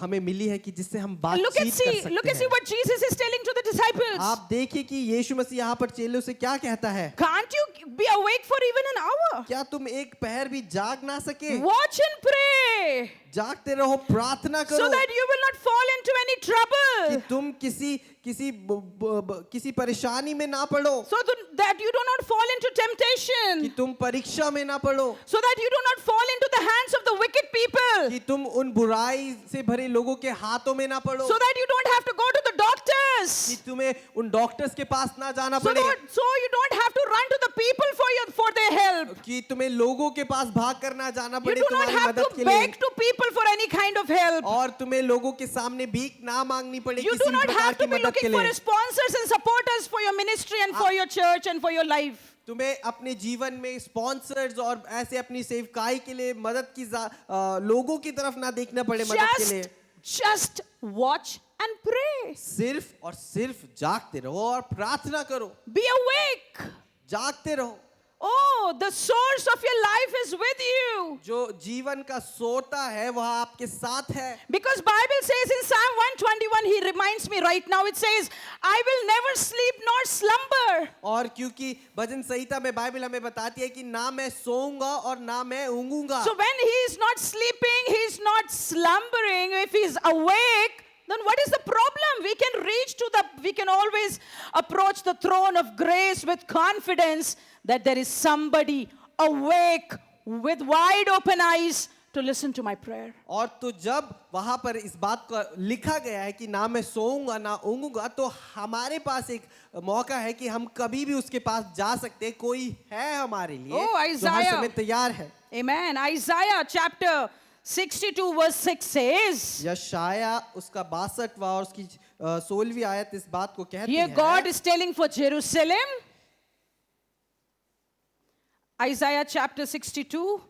हमें मिली है कि जिससे हम Look बातचीत and कर see सकते हैं। what Jesus is telling to the disciples. आप देखिए कि यीशु मसीह यहाँ पर चेलों से क्या कहता है? Can't you be awake for even an hour? क्या तुम एक पहर भी जाग ना सके? Watch and pray जागते रहो, प्रार्थना so करो that you will not fall into any कि trouble, तुम किसी परेशानी में ना पड़ो, so that you do not fall into कि temptation, तुम परीक्षा में ना पड़ो, so that you do not fall into the hands of the wicked people, कि तुम उन बुराई से भरे लोगों के हाथों में ना पड़ो, so that you don't have to go to the कि doctors, तुम्हें उन डॉक्टर्स के पास ना जाना so पड़े, you don't have to run to the people for their help. कि तुम्हें लोगों के पास भाग कर ना जाना You पड़े do not तुम्हारी have मदद to के लिए, beg to people for any kind of help. और तुम्हें लोगों के सामने भीख ना मांगनी पड़े You किसी do भी not प्रकार have की to be मदद के looking for लिए। sponsors and supporters for your ministry and for your church and for your life. तुम्हें अपने जीवन में स्पॉन्सर्स और ऐसे अपनी सेवकाई के लिए मदद की लोगों की तरफ ना देखना पड़े मदद के लिए। Just watch and pray. सिर्फ और सिर्फ जागते रहो और प्रार्थना करो, Be awake. जागते रहो। Oh, the source of your life is with you. जो जीवन का सोता है वह आपके साथ है। Because Bible says in Psalm 121, he reminds me right now, it says, I will never sleep nor slumber. और क्योंकि भजन संहिता में बाइबल हमें बताती है कि ना मैं सोऊंगा और ना मैं ऊँगूंगा। So when he is not sleeping, he is not slumbering, if he is awake, then what is the problem? We can always approach the throne of grace with confidence that there is somebody awake with wide open eyes to listen to my prayer. और तो जब वहां पर इस बात को लिखा गया है कि ना मैं सोऊंगा ना ऊँगूंगा, तो हमारे पास एक मौका है कि हम कभी भी उसके पास जा सकते हैं, कोई है हमारे लिए Oh, जो हर Isaiah. समय तैयार है। Amen. Isaiah chapter 62 verse 6 says, यशाया उसका 62वां और उसकी 16वीं आयत इस बात को कहती here है। God is telling for Jerusalem. Isaiah chapter 62.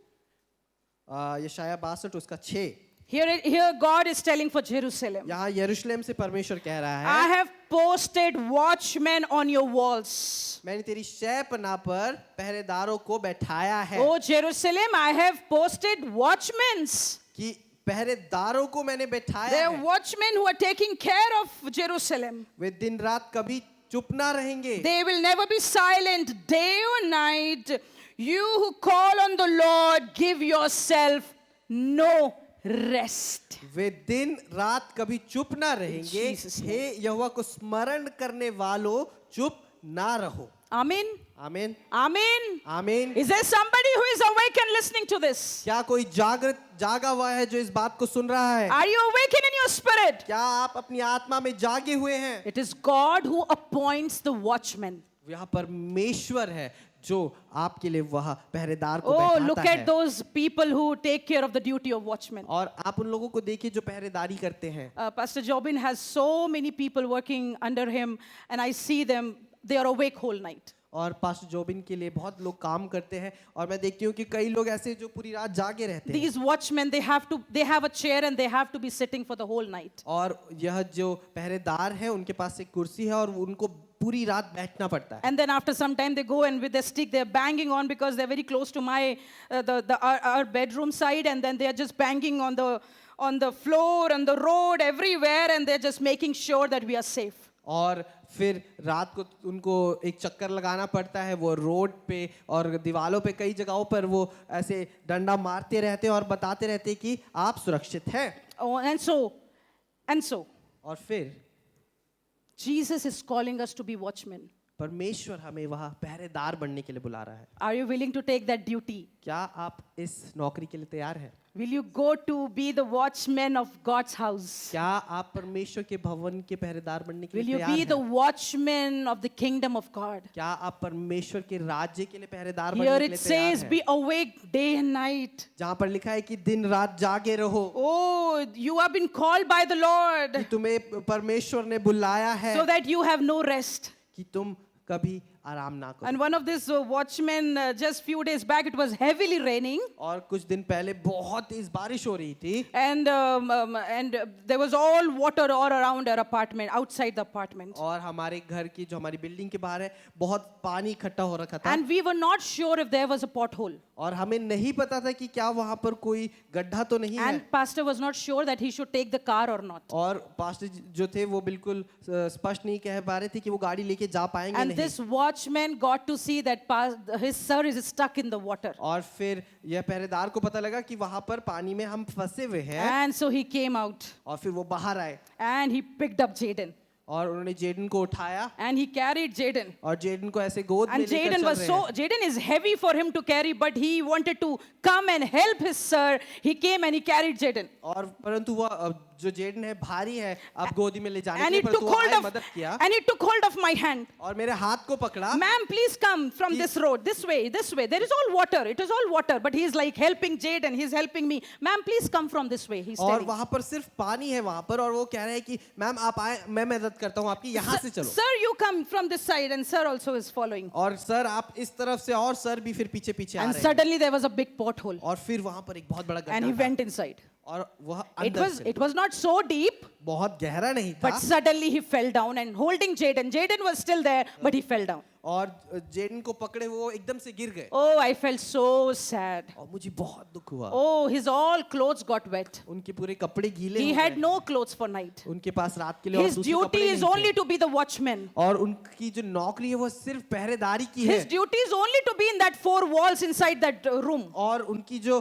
यशाया 62 उसका 6। Here God is telling for Jerusalem. यहाँ यरूशलेम से परमेश्वर कह रहा है, I have posted watchmen on your walls. मैंने तेरी शहपनाह पर पहरेदारों को बैठाया है। Oh Jerusalem, I have posted watchmen. कि पहरेदारों को मैंने बैठाया There are है, watchmen who are taking care of Jerusalem. वे दिन रात कभी चुप ना रहेंगे। They will never be silent day or night. You who call on the Lord, give yourself no rest. वे दिन रात कभी चुप ना रहेंगे। Jesus' name. हे यहोवा को स्मरण करने वालों, चुप ना रहो। Amen. आमीन Amen. आमीन। Is there somebody who is awake and listening to this? क्या कोई जागा हुआ है जो इस बात को सुन रहा है? Are you awakened in your spirit? क्या आप अपनी आत्मा में जागे हुए हैं? It is God who appoints the watchman. यहाँ परमेश्वर है जो आपके लिए वह पहरेदार को Oh, look बैठाता at है। those people who take care of the duty of watchman. और आप उन लोगों को देखिए जो पहरेदारी करते हैं। Pastor Jobin has so many people working under him, and I see them, they are awake whole night. और पास्टर जोबिन के लिए बहुत लोग काम करते हैं और मैं देखती हूँ कि कई लोग ऐसे जो पूरी रात जागे रहते हैं। These watchmen, they have a chair and they have to be sitting for the whole night. और यह जो पहरेदार हैं उनके पास एक कुर्सी है और उनको पूरी रात बैठना पड़ता है। And then after some time they go and with their stick they're banging on, because they're very close to my our bedroom side, and then they're just banging on the floor, on the road, everywhere, and they're just making sure that we are safe. और फिर रात को उनको एक चक्कर लगाना पड़ता है, वो रोड पे और दीवालों पे कई जगहों पर वो ऐसे डंडा मारते रहते हैं और बताते रहते हैं कि आप सुरक्षित हैं। Oh, and so और फिर Jesus is calling us to be watchmen. परमेश्वर हमें वहाँ पहरेदार बनने के लिए बुला रहा है। Are you willing to take that duty? क्या आप इस नौकरी के लिए तैयार हैं? Will you go to be the watchman of God's house? क्या आप परमेश्वर के भवन के पहरेदार बनने के Will लिए you तैयार be the हैं? watchman of the kingdom of God? क्या आप परमेश्वर के राज्य के लिए पहरेदार बनने Here के it लिए तैयार says, हैं? be awake day and night. जहाँ पर लिखा है कि दिन रात जागे रहो, Oh, you have been called by the Lord कि तुम्हें परमेश्वर ने बुलाया है so that you have no rest. कि तुम कभी आराम ना करो। And one of these watchmen, just few days back, it was heavily raining, और कुछ दिन पहले बहुत तेज बारिश हो रही थी and there was all water all around our apartment, outside the apartment. और हमारे घर की जो हमारी बिल्डिंग के बाहर है बहुत पानी इकट्ठा हो रखा था And we were not sure if there was a pothole. और हमें नहीं पता था कि क्या वहां पर कोई गड्ढा तो नहीं है। And pastor was not sure that he should take the car or not. और पास्टर जो थे वो बिल्कुल स्पष्ट नहीं कह पा रहे थे कि वो गाड़ी लेके जा पाएंगे And नहीं। this watchman got to see that his sir is stuck in the water. और फिर यह पहरेदार को पता लगा कि वहां पर पानी में हम फंसे हुए हैं And so he came out और फिर वो बाहर आए and he picked up Jaden. और उन्होंने जेडन को उठाया And he carried Jaden. और जेडन को ऐसे गोद में And लेकर Jaden चल was रहे so, हैं। Jaden is heavy for him to carry, but he wanted to come and help his sir. He came and he carried Jaden. और परंतु वह जो जेडन है भारी है अब गोदी में ले जाने And के he लिए took परंतु वो hold आए of, मदद किया and he took hold of my hand. और मेरे हाथ को पकड़ा। Ma'am, please come from this road, this way, this way. There is all water. It is all water, but he is like helping Jaden. He is helping me. Ma'am, please come from this way. He's और telling. वहां पर सिर्फ पानी है वहां पर और वो कह रहे हैं कि मैम आप आए मैं मदद करता हूँ आपकी यहाँ से चलो। Sir, you come from this side, and sir also is following. और सर आप इस तरफ से और सर भी फिर पीछे पीछे आ And रहे हैं suddenly there was a big pothole, और फिर वहां पर एक बहुत बड़ा and he गड्ढा था went inside. और वह It अंदर was से it was not so deep, बहुत गहरा नहीं था but suddenly he fell down and holding Jaden. Jaden was still there, but he fell down. और जेडन को पकड़े वो एकदम से गिर गए Oh, I felt so sad. और मुझे बहुत दुख हुआ। Oh, his all clothes got wet. उनके पूरे कपड़े गीले He हो had गए। no clothes for night. उनके पास रात के लिए और His दूसरे duty कपड़े is नहीं only थे। to be the watchman. और उनकी जो नौकरी है वो सिर्फ पहरेदारी की है His duty is only to be in that four walls inside that room. और उनकी जो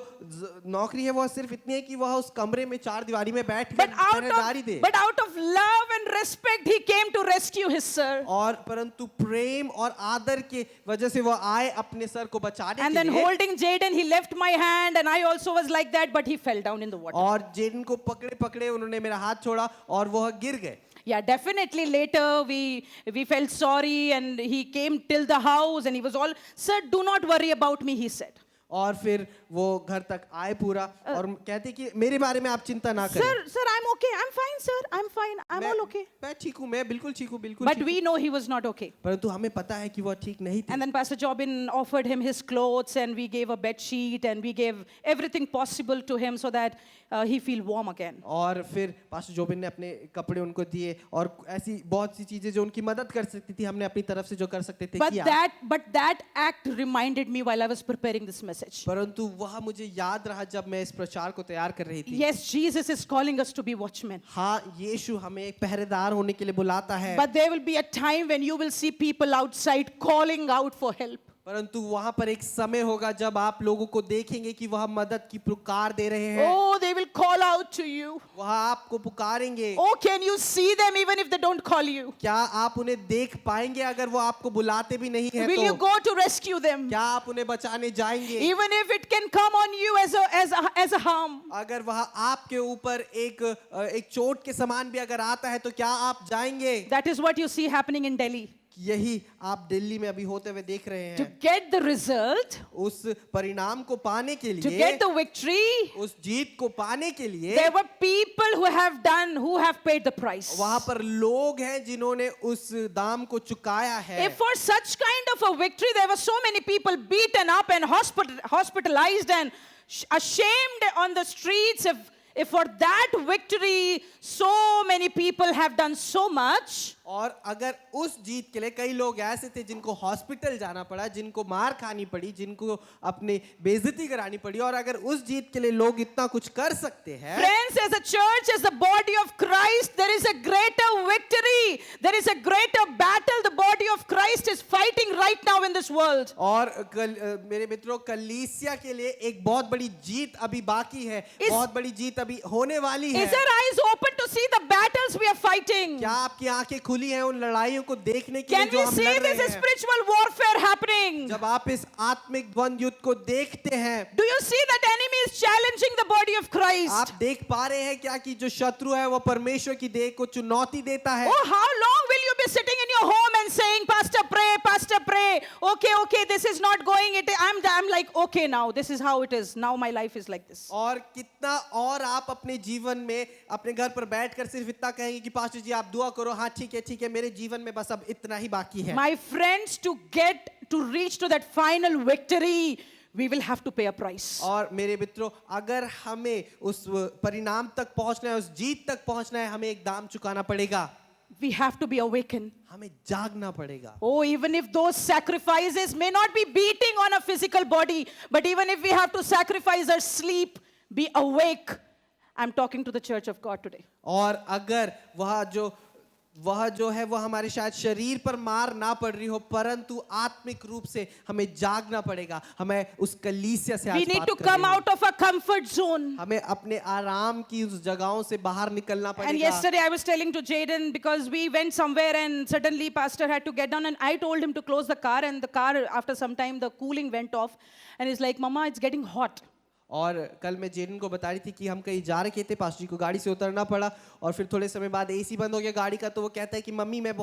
नौकरी है वो सिर्फ इतनी है कि वह उस कमरे में चार दीवारी में बैठ कर But पहरेदारी दे। out of love and respect, he came to rescue his sir. और परंतु प्रेम और आदर के वजह से वो आए अपने सर को बचाने And के then लिए holding Jaden, he left my hand, and I also was like that, but he fell down in the water. और जेडन को पकड़े पकड़े उन्होंने मेरा हाथ छोड़ा और वह गिर गए। Yeah, definitely later we felt sorry, and he came till the house, and he was all, sir, do not worry about me, he said. और फिर वो घर तक आए पूरा और कहते कि मेरे बारे में आप चिंता ना करें। Sir, I'm okay. I'm fine, sir. I'm fine. I'm all okay. मैं ठीक हूँ मैं बिल्कुल ठीक हूँ बिल्कुल But ठीक we हूँ। know he was not okay. परंतु हमें पता है कि वह ठीक नहीं थे। And then Pastor Jobin offered him his clothes, and we gave a bed sheet, and we gave everything possible to him so that he feel warm again. और फिर पास्टर जोबिन ने अपने कपड़े उनको दिए और ऐसी बहुत सी चीजें जो उनकी मदद कर सकती थी हमने अपनी तरफ से जो कर सकते थे किया। But that act reminded me while I was preparing this message. परंतु वह मुझे याद रहा जब मैं इस प्रचार को तैयार कर रही थी। Yes, Jesus is calling us to be watchmen. हाँ यीशु हमें एक पहरेदार होने के लिए बुलाता है। But there will be a time when you will see people outside calling out for help. परंतु वहां पर एक समय होगा जब आप लोगों को देखेंगे कि वह मदद की पुकार दे रहे हैं। Oh, they will call out to you. वह आपको पुकारेंगे। Oh, can you see them even if they don't call you? क्या आप उन्हें देख पाएंगे अगर वो आपको बुलाते भी नहीं है Will you तो? go to rescue them? क्या आप उन्हें बचाने जाएंगे? Even if it can come on you as a harm. अगर वह आपके ऊपर एक चोट के समान भी अगर आता है तो क्या आप जाएंगे? That is what you see happening in Delhi. यही आप दिल्ली में अभी होते हुए देख रहे To हैं। get the result, उस परिणाम को पाने के to लिए, get the victory, उस जीत को पाने के लिए there were people who have paid the price. वहां पर लोग हैं जिन्होंने उस दाम को चुकाया है। If for such kind of a victory there were so many people beaten up and hospitalized and ashamed on the streets, if for that victory so many people have done so much, और अगर उस जीत के लिए कई लोग ऐसे थे जिनको हॉस्पिटल जाना पड़ा, जिनको मार खानी पड़ी, जिनको अपने बेइज्जती करानी पड़ी, और अगर उस जीत के लिए लोग इतना कुछ कर सकते हैं। friends, as a church, as the body of Christ, there is a greater victory, there is a greater battle the body of Christ is fighting right now in this world. और मेरे मित्रों कलीसिया के लिए एक बहुत बड़ी जीत अभी बाकी है, बहुत बड़ी जीत अभी होने वाली है। Is our eyes open to see the battles we are fighting? क्या आपकी आंखें खुली हैं उन लड़ाइयों को देखने के लिए Can जो we हम see लड़ रहे this हैं। spiritual warfare happening? जब आप इस आत्मिक द्वंद युद्ध को देखते हैं, Do you see that enemy is challenging the body of Christ? आप देख पा रहे हैं क्या कि जो शत्रु है वो परमेश्वर की देह को चुनौती देता है। Oh, how long will you be sitting in your home and saying, Pastor, pray. Okay, this is not going. I'm like, okay, now this is how it is. Now my life is like this. और कितना और आप अपने जीवन में अपने घर पर बैठकर सिर्फ इतना कहेंगे कि पास्टर जी आप दुआ करो, हाँ ठीक है, मेरे जीवन में बस अब इतना ही बाकी है। My friends, to reach to that final victory, we will have to pay a price. और मेरे मित्रों, अगर हमें उस परिणाम तक पहुंचना है, उस जीत तक पहुंचना है, हमें एक दाम चुकाना पड़ेगा। We have to be awakened. हमें जागना पड़ेगा। Oh, even if those sacrifices may not be beating on a physical body, but even if we have to sacrifice our sleep, be awake. I'm talking to the church of God today. और अगर वह जो है वो हमारे शायद शरीर पर मार ना पड़ रही हो, परंतु आत्मिक रूप से हमें जागना पड़ेगा। हमें उस कलीसिया से आज We need बात to कर come रहे हैं। out of a comfort zone. हमें अपने आराम की उस जगहों से बाहर निकलना And पड़ेगा। yesterday I was telling to Jaden, because we went somewhere and suddenly pastor had to get down, and I told him to close the car, and the car after some time the cooling went off, and he's like, Mama, it's getting hot. और कल मैं Jadon को बता रही थी कि हम कहीं जा रहे थे, पास्टर जी को गाड़ी से उतरना पड़ा और फिर थोड़े समय बाद एसी बंद हो गया गाड़ी का, तो वो कहता है कि मम्मी मैं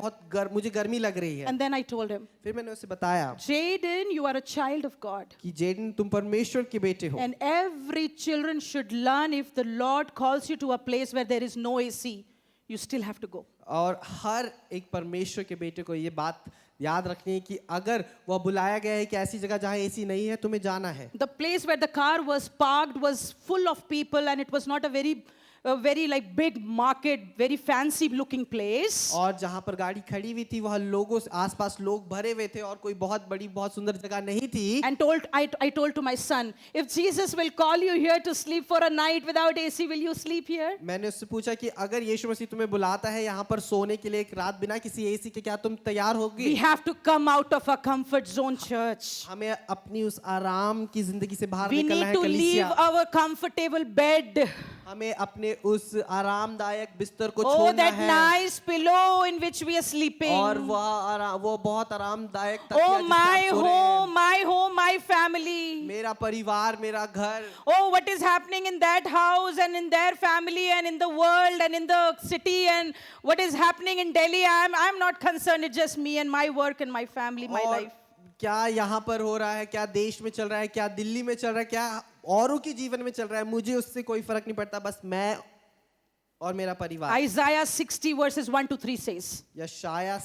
मुझे गर्मी लग रही है। And then I told him, फिर मैंने उसे बताया Jaden, you are a child of God. कि जेडन तुम परमेश्वर के बेटे हो, And every children should learn, if the Lord calls you to a place where there is no AC, you still have to go. और हर एक परमेश्वर के बेटे को ये बात याद रखनी है कि अगर वह बुलाया गया है कि ऐसी जगह जहाँ एसी नहीं है तुम्हें जाना है। The place where the car was parked was full of people, and it was not a very like big market, very fancy looking place. और जहाँ पर गाड़ी खड़ी हुई थी वह लोगों से आसपास लोग भरे हुए थे और कोई बहुत बड़ी बहुत सुंदर जगह नहीं थी। And I told to my son, if Jesus will call you here to sleep for a night without AC, will you sleep here? मैंने उससे पूछा कि अगर यीशु मसीह तुम्हें बुलाता है यहाँ पर सोने के लिए एक रात बिना किसी एसी के, क्या तुम तैयार होगी? We have to come out of a comfort zone, church. हमें अपनी उस आराम की जिंदगी से बाहर We निकलना need है to leave कलीसिया। our comfortable bed. हमें अपने उस आरामदायक बिस्तर को Oh, छोड़ना that है nice pillow in which we are sleeping. और वो बहुत आरामदायक तकिया Oh, जिस पर my आप सो रहे हैं। home, my family. मेरा परिवार, मेरा घर, Oh, what is happening in that house and in their family and in the world and in the city, and what is happening in Delhi. I'm not concerned. It's just me and my work and my family, my और life. क्या यहाँ पर हो रहा है, क्या देश में चल रहा है, क्या दिल्ली में चल रहा है, क्या औरों के जीवन में चल रहा है, मुझे उससे कोई फर्क नहीं पड़ता, बस मैं और मेरा परिवार। Isaiah 60 verses 1 to 3 says. यशाया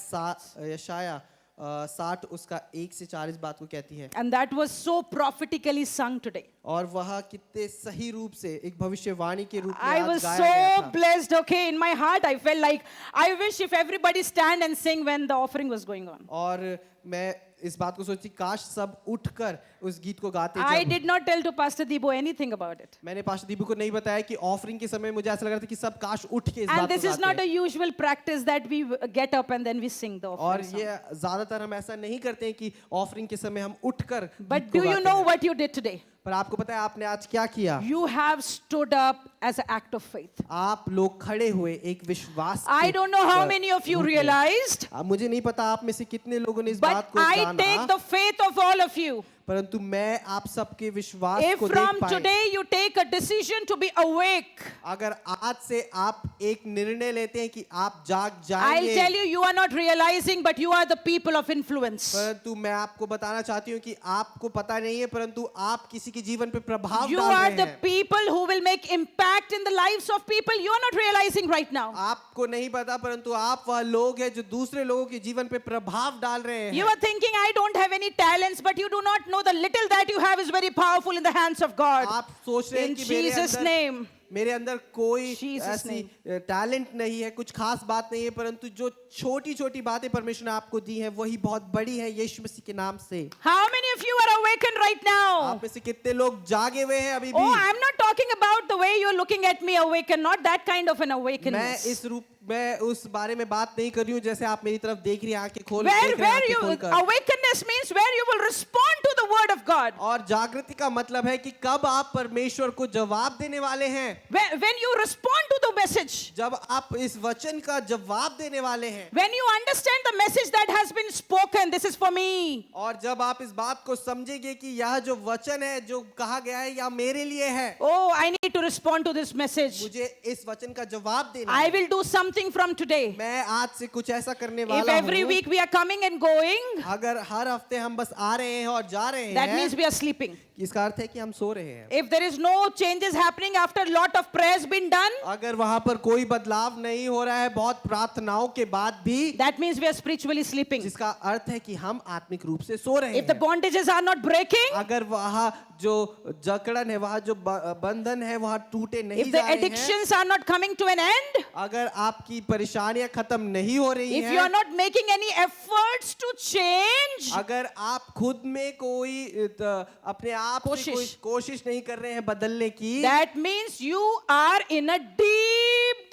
60 उसका 1 से 4 इस बात को कहती है। And that was so prophetically sung today. और वह कितने सही रूप से एक भविष्यवाणी के रूप में I आज was गाया गया so था। blessed. Okay, in my heart, I felt like I wish if everybody stand and sing when the offering was going on. और मैं इस बात को सोचती काश सब उठकर उस गीत को गाते। I जब did not tell to Pastor Debo anything about it. मैंने पास्टर दीपू को नहीं बताया कि ऑफरिंग के समय मुझे ऐसा लग रहा था कि सब काश उठ के इस And बात this को is not गाते a usual practice that we get up and then we sing the और offering song. ये ज्यादातर हम ऐसा नहीं करते हैं कि ऑफरिंग के समय हम उठकर But गीत को do you गाते know हैं। what you did today? पर आपको पता है आपने आज क्या किया? You have stood up as an act of faith. आप लोग खड़े हुए एक विश्वास I के don't know how many of you रूप में। realized, मुझे नहीं पता आप में से कितने लोगों ने इस but बात को I जाना, take the faith of all of you. परंतु मैं आप सबके विश्वास If को देख from पाए। today you take a decision to be awake, अगर आज से आप एक निर्णय लेते हैं कि आप जाग I'll जाएंगे, tell you, you are not realizing, but you are the people of influence. परंतु मैं आपको बताना चाहती हूँ कि आपको पता नहीं है परंतु आप किसी के जीवन पे प्रभाव You डाल are रहे the हैं। people who will make impact in the lives of people. You are not realizing right now. आपको नहीं पता परंतु आप वह लोग हैं जो दूसरे लोगों के जीवन पे प्रभाव डाल रहे हैं। You are thinking, I don't have any talents, but you do not know the little that you have is very powerful in the hands of God. आप सोच रहे हैं In कि Jesus' name. मेरे अंदर कोई Jesus' ऐसी टैलेंट नहीं है, कुछ खास बात नहीं है, परंतु जो छोटी छोटी बातें परमेश्वर ने आपको दी हैं वही बहुत बड़ी है यीशु मसीह के नाम से। How many of you are awakened right now? आप में से कितने लोग जागे हुए हैं अभी Oh, भी? I'm not talking about the way you're looking at me awakened, not that kind of an मैं awakeness. इस रूप मैं उस बारे में बात नहीं कर रही हूँ जैसे आप मेरी तरफ देख रही हैं, आंखें खोल Where, देख रहे हैं, where आंखें you, खोलकर। awakeness means where you will respond to the word of God. और जागृति का मतलब है कि कब आप परमेश्वर को जवाब देने वाले हैं। When you respond to the message, जब आप इस वचन का जवाब देने वाले हैं, when you understand the message that has been spoken, this is for me. और जब आप इस बात को समझेंगे कि यह जो वचन है जो कहा गया है यह मेरे लिए है, Oh, I need to respond to this message. मुझे इस वचन का जवाब देना I है। will do something from today. मैं आज से कुछ ऐसा करने If वाला every हूँ। week we are coming and going, अगर हर हफ्ते हम बस आ रहे हैं और जा रहे that हैं, means we are sleeping. इसका अर्थ है कि हम सो रहे हैं। If there is no changes happening after lot of prayers been done, अगर वहां पर कोई बदलाव नहीं हो रहा है बहुत प्रार्थनाओं के बाद भी, that means we are spiritually sleeping. जिसका अर्थ है कि हम आत्मिक रूप से सो रहे If the हैं। bondages are not breaking, अगर वहाँ जो जकड़न है, वहाँ जो बंधन है वहाँ टूटे नहीं if the जा रहे हैं, addictions are not coming to an end, अगर आपकी परेशानियां खत्म नहीं हो रही if you are हैं, not making any efforts to change, अगर आप खुद में कोई अपने आप से कोई कोशिश नहीं कर रहे हैं बदलने की, that means you are in a deep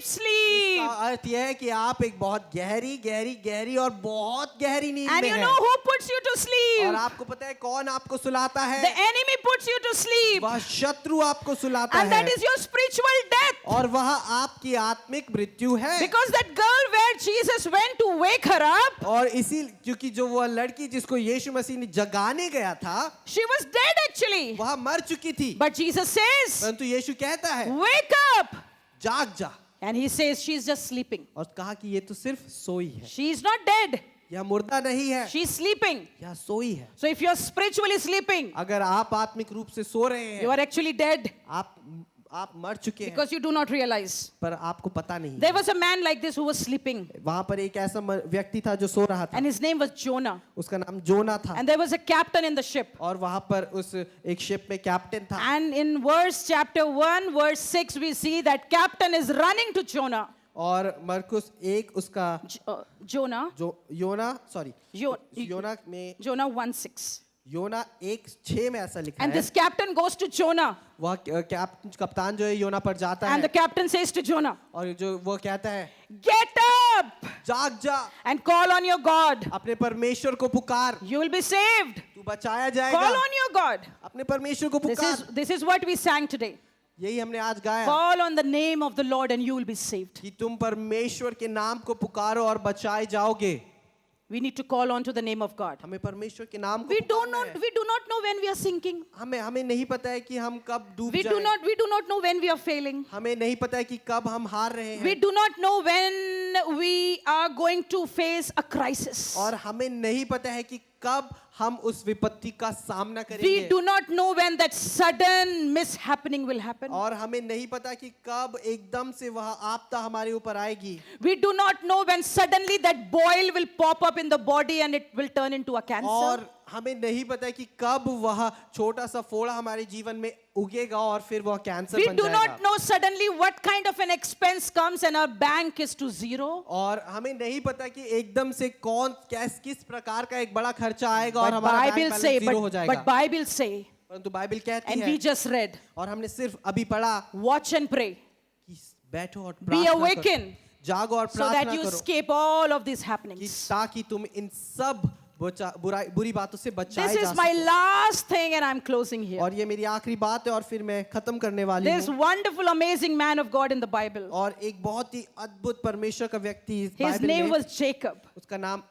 sleep. इसका अर्थ यह है कि आप एक बहुत गहरी और बहुत गहरी नींद And में you हैं। know who puts you to sleep? और आपको पता है कौन आपको सुलाता है? The enemy puts you to sleep. वह शत्रु आपको सुलाता And that है is your spiritual death. और वह आपकी आत्मिक मृत्यु है। Because that girl where Jesus went to wake her up, और इसी क्योंकि जो वह लड़की जिसको यीशु मसीह ने जगाने गया था, she was dead actually. वह मर चुकी थी, But Jesus says, परंतु यीशु कहता है wake up. जाग जा, And he says, she's just sleeping. और कहा कि ये तो सिर्फ सोई है, She's not dead. यह मुर्दा नहीं है, She's sleeping. यह सोई है। So if you're spiritually sleeping, अगर आप आत्मिक रूप से सो रहे you हैं, are actually dead आप मर चुके हैं, because you do not realize. पर आपको पता नहीं There है। was a man like this who was sleeping, वहां पर एक ऐसा व्यक्ति था जो सो रहा था, and his name was Jonah. उसका नाम जोना था, And there was a captain in the ship. और वहां पर उस एक शिप में कैप्टन था। And in chapter 1, verse 6, we see that captain is running to Jonah. और मरकुस एक उसका Jonah. जो योना में Jonah 1:6. योना 1:6 में ऐसा लिखा And है। this captain goes to Jonah. वह कप्तान जो है योना पर जाता And the है captain says to Jonah, और जो वो कहता है get up जाग जा, and call on your God. अपने परमेश्वर को पुकार, You will be saved. तू बचाया Call जाएगा। on your God. अपने परमेश्वर को पुकार। This is what we sang today. यही हमने आज गाया Call on the name of the Lord and you will be saved. कि तुम परमेश्वर के नाम को पुकारो और बचाए जाओगे। We need to call on to the name of God. हमें परमेश्वर के नाम को We do पुकारना not है। we do not know when we are sinking. हमें नहीं पता है कि हम कब डूब We do not know when we are failing. हमें नहीं पता है कि कब हम हार रहे We हैं, do not know when we are going to face a crisis. और हमें नहीं पता है कि कब हम उस विपत्ति का सामना We करेंगे, do not know when that sudden mishappening will happen. और हमें नहीं पता कि कब एकदम से वह आपदा हमारे ऊपर आएगी। We do not know when suddenly that boil will pop up in the body and it will turn into a cancer. और हमें नहीं पता कि कब वह छोटा सा फोड़ा हमारे जीवन में उगेगा और फिर वह कैंसर We बन do not जाएगा। know suddenly what kind of an expense comes and our bank is to zero. और हमें नहीं पता कि एकदम से किस प्रकार का एक बड़ा खर्चा आएगा और But हमारा bank Bible balance say, zero हो जाएगा। but Bible say, परंतु बाइबल कहती and है, we just read, और हमने सिर्फ अभी पढ़ा watch and pray, कि बैठो और be प्रार्थना करो, awakened, जागो और so that प्रार्थना you करो escape all of these कि happenings. ताकि तुम इन सब बुरी बातों से बचाए This जा is my सको। last thing and I'm closing here. और ये मेरी आखिरी बात है और फिर मैं खत्म करने वाली This हूँ। wonderful, amazing man of God in the Bible. और एक बहुत ही अद्भुत परमेश्वर का व्यक्ति इस His बाइबल name में, was Jacob. उसका नाम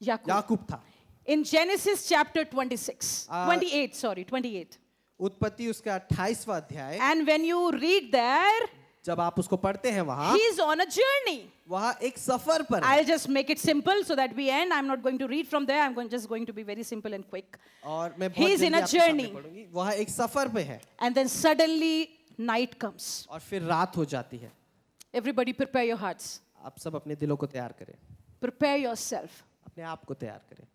Jacob. याकूब था। In Genesis chapter 28. उत्पत्ति उसका 28वां अध्याय, And when you read there, जब आप उसको पढ़ते हैं वहां he's on a journey. वहां एक सफर पर है। I'll just make it simple so that we end. I'm not going to read from there. I'm just going to be very simple and quick. और मैं बहुत He's in जल्दी a आपके सामने journey. पढ़ूंगी। वह एक सफर पे है And then suddenly night comes. और फिर रात हो जाती है। Everybody prepare your hearts. आप सब अपने दिलों को तैयार करें, Prepare yourself. अपने आप को तैयार करें,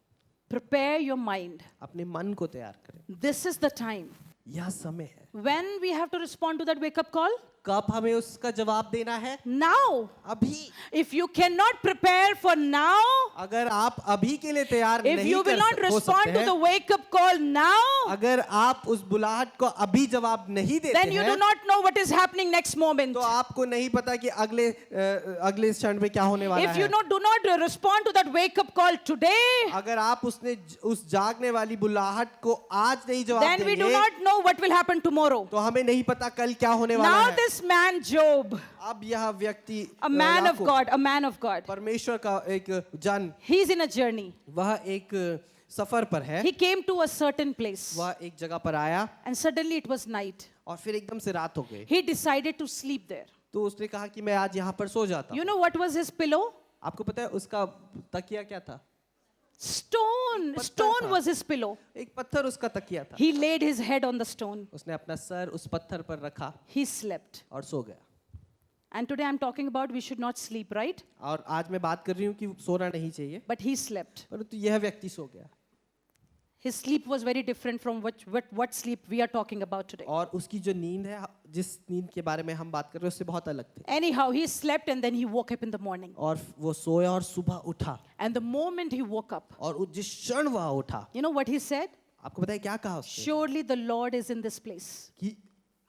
Prepare your mind. अपने मन को तैयार करें। This is the time यह समय है when we have to respond to that wake up call. कब हमें उसका जवाब देना है? Now. अभी. If you cannot prepare for now, अगर आप अभी के लिए तैयार if नहीं you will not हो सकते respond to हैं, the wake up call now, अगर आप उस बुलाहट को अभी जवाब नहीं देते then you हैं, do not know what is happening next moment. तो आपको नहीं पता कि अगले क्षण में क्या होने वाला If you है. do not respond to that wake up call today, अगर आप उस जागने वाली बुलाहट को आज नहीं जवाब then we do देंगे, not know what will happen tomorrow. तो हमें नहीं पता कल क्या होने वाला Now है. this man Job, अब यह व्यक्ति a man of Yakub, God, a man of God, परमेश्वर का एक जन, he's in a journey. वह एक सफर पर है. He came to a certain place वह एक जगह पर आया and suddenly it was night. और फिर एकदम से रात हो गई. He decided to sleep there. तो उसने कहा कि मैं आज यहाँ पर सो जाता You हूँ. know what was his pillow? आपको पता है उसका तकिया क्या था? Stone. पत्थर Stone था. was his pillow. एक पत्थर उसका तकिया था. He laid his head on the stone. उसने अपना सर उस पत्थर पर रखा He slept. और सो गया. And today I'm talking about we should not sleep, right? और आज मैं बात कर रही हूँ कि सोना नहीं चाहिए, But he slept. परंतु यह व्यक्ति सो गया. His sleep was very different from what sleep we are talking about today. और उसकी जो नींद है, जिस नींद के बारे में हम बात कर रहे हैं, उससे बहुत अलग थे. Anyhow, he slept and then he woke up in the morning. और वो सोया और सुबह उठा. And the moment he woke up, और जिस क्षण वह उठा, you know what he said? आपको पता है क्या कहा उसने? Surely the Lord is in this place. कि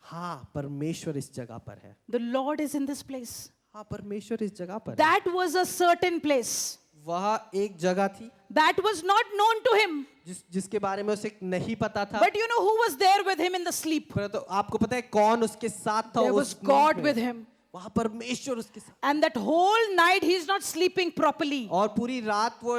हाँ, परमेश्वर इस जगह पर है. The Lord is in this place. हाँ, परमेश्वर इस जगह पर है. That was a certain place. वह एक जगह थी That was not known to him. जिसके बारे में उसे नहीं पता था. But you know who was there with him in the sleep? परंतु आपको पता है कौन उसके साथ था? There उस was नींद God में? with him. वहाँ परमेश्वर उसके साथ. And that whole night he's not sleeping properly. और पूरी रात वो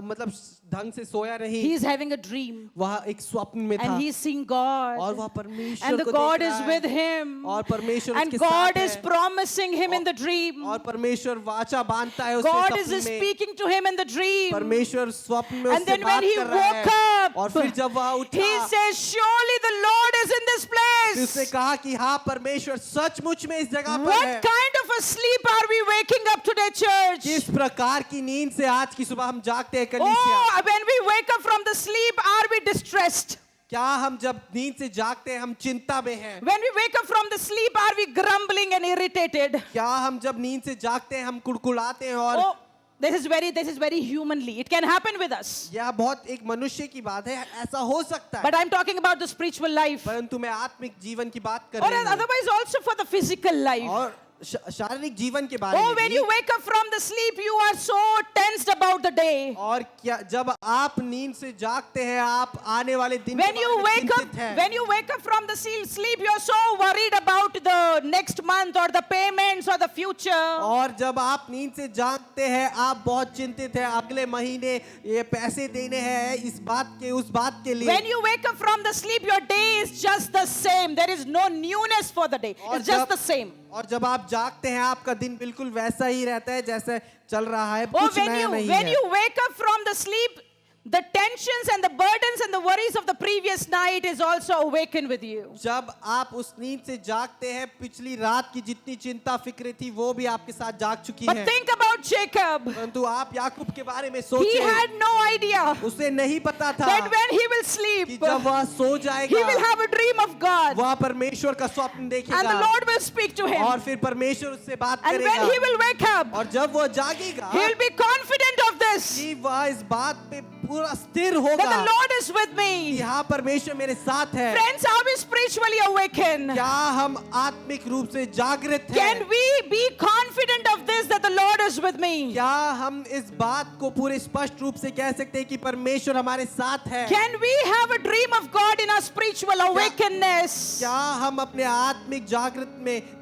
मतलब ढंग से सोया नहीं. He's having a dream. वह एक स्वप्न में था. And he's seeing God. और वह परमेश्वर And the को God देख is रहा है. with him. और परमेश्वर And उसके God साथ is है. promising him in the dream. और परमेश्वर वाचा बांधता है उसके God is सपने में. speaking to him in the dream. परमेश्वर स्वप्न में And उससे then बात when he कर रहा woke है. up, और फिर जब वह he उठा, says, surely the Lord is in this फिर उसने place. कहा कि हाँ, परमेश्वर सचमुच में इस जगह पर What है. kind of a sleep are we waking up today, church? किस प्रकार की नींद से आज की सुबह हम जागते हैं कलीसिया? Oh, when we wake up from the sleep, are we distressed? क्या हम जब नींद से जागते हैं हम चिंता में हैं? When we wake up from the sleep, are we grumbling and irritated? क्या हम जब नींद से जागते हैं हम कुड़कुड़ाते हैं? और Oh, this is very humanly. It can happen with us. यह बहुत एक मनुष्य की बात है, ऐसा हो सकता है. But I'm talking about the spiritual life. परंतु मैं आत्मिक जीवन की बात कर Or रही हूँ. otherwise also for the physical life. और शारीरिक जीवन के बारे Oh, में when भी. you wake up from the sleep, you are so tensed about the day. और क्या जब आप नींद से जागते हैं आप आने वाले दिन के When you बारे में wake up, चिंतित हैं. when you wake up from the sleep, you are so worried about the next month or the payments or the future. और जब आप नींद से जागते हैं आप बहुत चिंतित हैं अगले महीने ये पैसे देने हैं इस बात के उस बात के लिए. When you wake up from the sleep, your day is just the same. There is no newness for the day. और It's just जब- the same. और जब आप जागते हैं आपका दिन बिल्कुल वैसा ही रहता है जैसे चल रहा है. Oh, कुछ नया नहीं when है. you wake up from the sleep, the tensions and the burdens and the worries of the previous night is also awakened with you. जब आप उस नींद से जागते हैं पिछली रात की जितनी चिंता फिक्र थी वो भी आपके साथ जाग चुकी But है. think about Jacob. परंतु आप याकूब के बारे में He सोचें. had no idea उसे नहीं पता था that when he will कि sleep, जब वह सो he जाएगा will have a dream of God. वह परमेश्वर का स्वप्न देखेगा And the Lord will speak to him. और फिर परमेश्वर उससे बात And करेगा. when he will wake up, और जब वो जागेगा he will be confident of this, कि वह इस बात पे पूरा स्थिर that होगा the Lord is with कि me. हाँ परमेश्वर मेरे साथ है. Friends, are we spiritually awakened? क्या हम आत्मिक रूप से जागृत Can हैं? we be confident of this, that the Lord is with me? क्या हम इस बात को पूरे स्पष्ट रूप से कह सकते हैं कि परमेश्वर हमारे साथ है? Can we have a dream of God in our spiritual awakeness? क्या हम अपने आत्मिक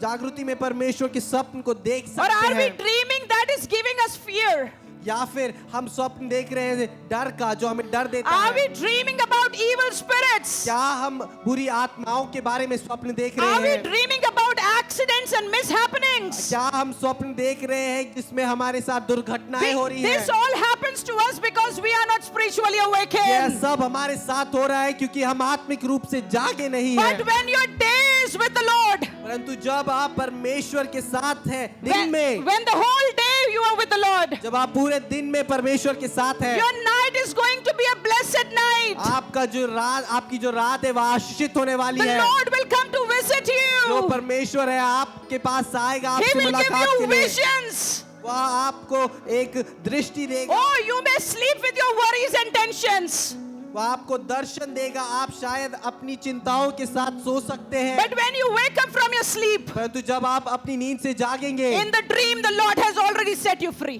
जागृति में परमेश्वर के स्वप्न को देख Or सकते are we हैं? dreaming that is giving us fear? या फिर हम स्वप्न देख रहे हैं डर का जो हमें डर देता Are we है? dreaming about evil spirits? क्या हम बुरी आत्माओं के बारे में स्वप्न देख Are रहे we हैं? dreaming about accidents and mishappenings? क्या हम स्वप्न देख रहे हैं जिसमें हमारे साथ दुर्घटनाएं हो रही This हैं? all happens to us because we are not spiritually यह awakened. सब हमारे साथ हो रहा है क्योंकि हम आत्मिक रूप से जागे नहीं But हैं. when your day is with the Lord, परंतु जब आप परमेश्वर के साथ हैं दिन में, when the whole day you are with the Lord, जब आप पूरे दिन में परमेश्वर के साथ हैं, your night is going to be a blessed night. आपकी जो रात है वह आशीषित होने वाली The है। Lord will come to visit जो you. परमेश्वर है आपके पास आएगा, He आपसे will give मुलाकात you के लिए। visions. वह आपको एक दृष्टि देगा, Oh, you may sleep with your worries and tensions. वह आपको दर्शन देगा। आप शायद अपनी चिंताओं के साथ सो सकते हैं, But when you wake up from your sleep, परंतु जब आप अपनी नींद से जागेंगे, in the dream, the Lord has already set you free.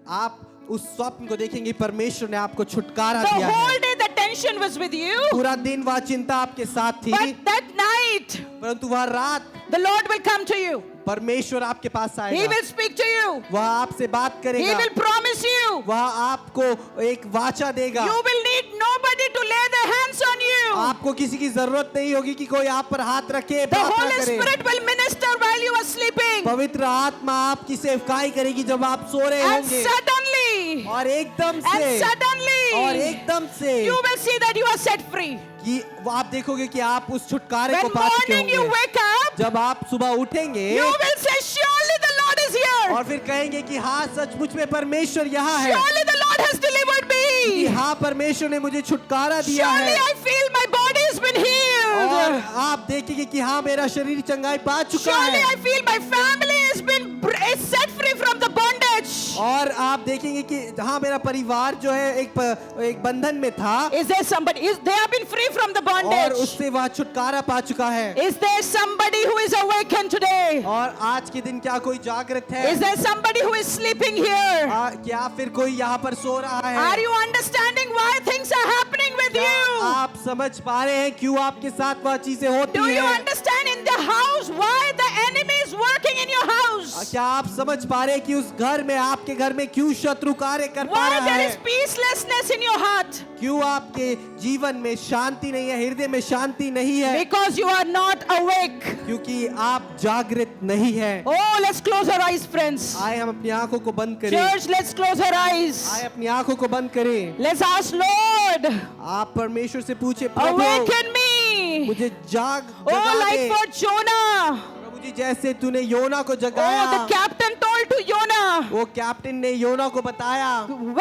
आप उस स्वप्न को देखेंगे, परमेश्वर ने आपको छुटकारा The दिया है। whole day, the tension was with you. पूरा दिन वह चिंता आपके साथ थी, But that night, परंतु वह रात the Lord will come to you. परमेश्वर आपके पास He आएगा, will speak to you. वह आपसे बात He करेगा, will promise you. वह आपको एक वाचा देगा। You will need nobody to lay their hands on you. आपको किसी की जरूरत नहीं होगी कि कोई आप पर हाथ रखे, The प्रार्थना Holy करे। Spirit will minister while you are sleeping. पवित्र आत्मा आपकी सेवकाई करेगी जब आप सो रहे And होंगे, suddenly, और एकदम and से suddenly, you will see that you are set free. कि आप देखोगे कि आप उस छुटकारे When को पा चुके morning you होंगे। wake up, जब आप सुबह उठेंगे you will say, surely the Lord is here. और फिर कहेंगे कि हाँ, सचमुच में परमेश्वर यहाँ है, Surely the Lord has delivered कि me. हाँ, परमेश्वर ने मुझे छुटकारा दिया Surely है। I feel my body has been और healed. आप देखेंगे कि हाँ, मेरा शरीर चंगाई पा चुका Surely है। I feel my family is set free from the bondage. और आप देखेंगे कि हाँ, मेरा परिवार जो है एक बंधन में था, Is there somebody? They have been free from the और bondage. उससे वह छुटकारा पा चुका है। Is there somebody who is awakened today? और आज के दिन क्या कोई जागृत है? Is there somebody who is sleeping here? क्या फिर कोई यहाँ पर सो रहा है? Are you understanding why things are happening with क्या you? आप समझ पा रहे हैं क्यों आपके साथ वह चीजें होती Do you हैं? understand in the house why the enemy is working in your house? क्या आप समझ पा रहे हैं कि उस घर में, आपके घर में क्यों शत्रु कार्य कर पा Why रहा there है? is peacelessness in your heart? क्यों आपके जीवन में शांति नहीं है, हृदय में शांति नहीं है? Because you are not awake. क्योंकि आप जागृत नहीं है। Oh, let's close our eyes, friends. आए हम अपनी आंखों को बंद करें। Church, let's close our eyes. आए अपनी आंखों को बंद करें। Let's ask Lord, आप परमेश्वर से पूछे, प्रभु awaken me. मुझे Oh, जगा like दे। for Jonah. प्रभु जी, जैसे तूने योना को Oh, जगाया, the captain told to Jonah, वो कैप्टन ने योना को बताया,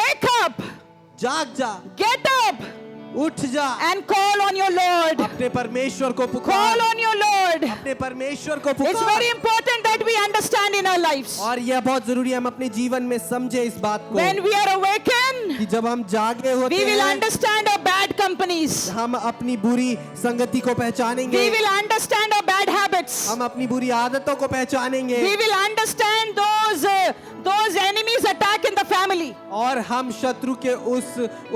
wake up, जाग जा, get up, उठ जा, and call on your Lord. अपने परमेश्वर को Call पुकार, on your Lord. अपने परमेश्वर को It's पुकार। very important that we understand in our lives. और यह बहुत जरूरी है हम अपने जीवन में समझे इस बात को When we are awakened, कि जब हम जागे होते we will हैं, understand our bad companies. हम अपनी बुरी संगति को पहचानेंगे, We will understand our bad habits. हम अपनी बुरी आदतों को पहचानेंगे, We will understand those enemies attack in the family. और हम शत्रु के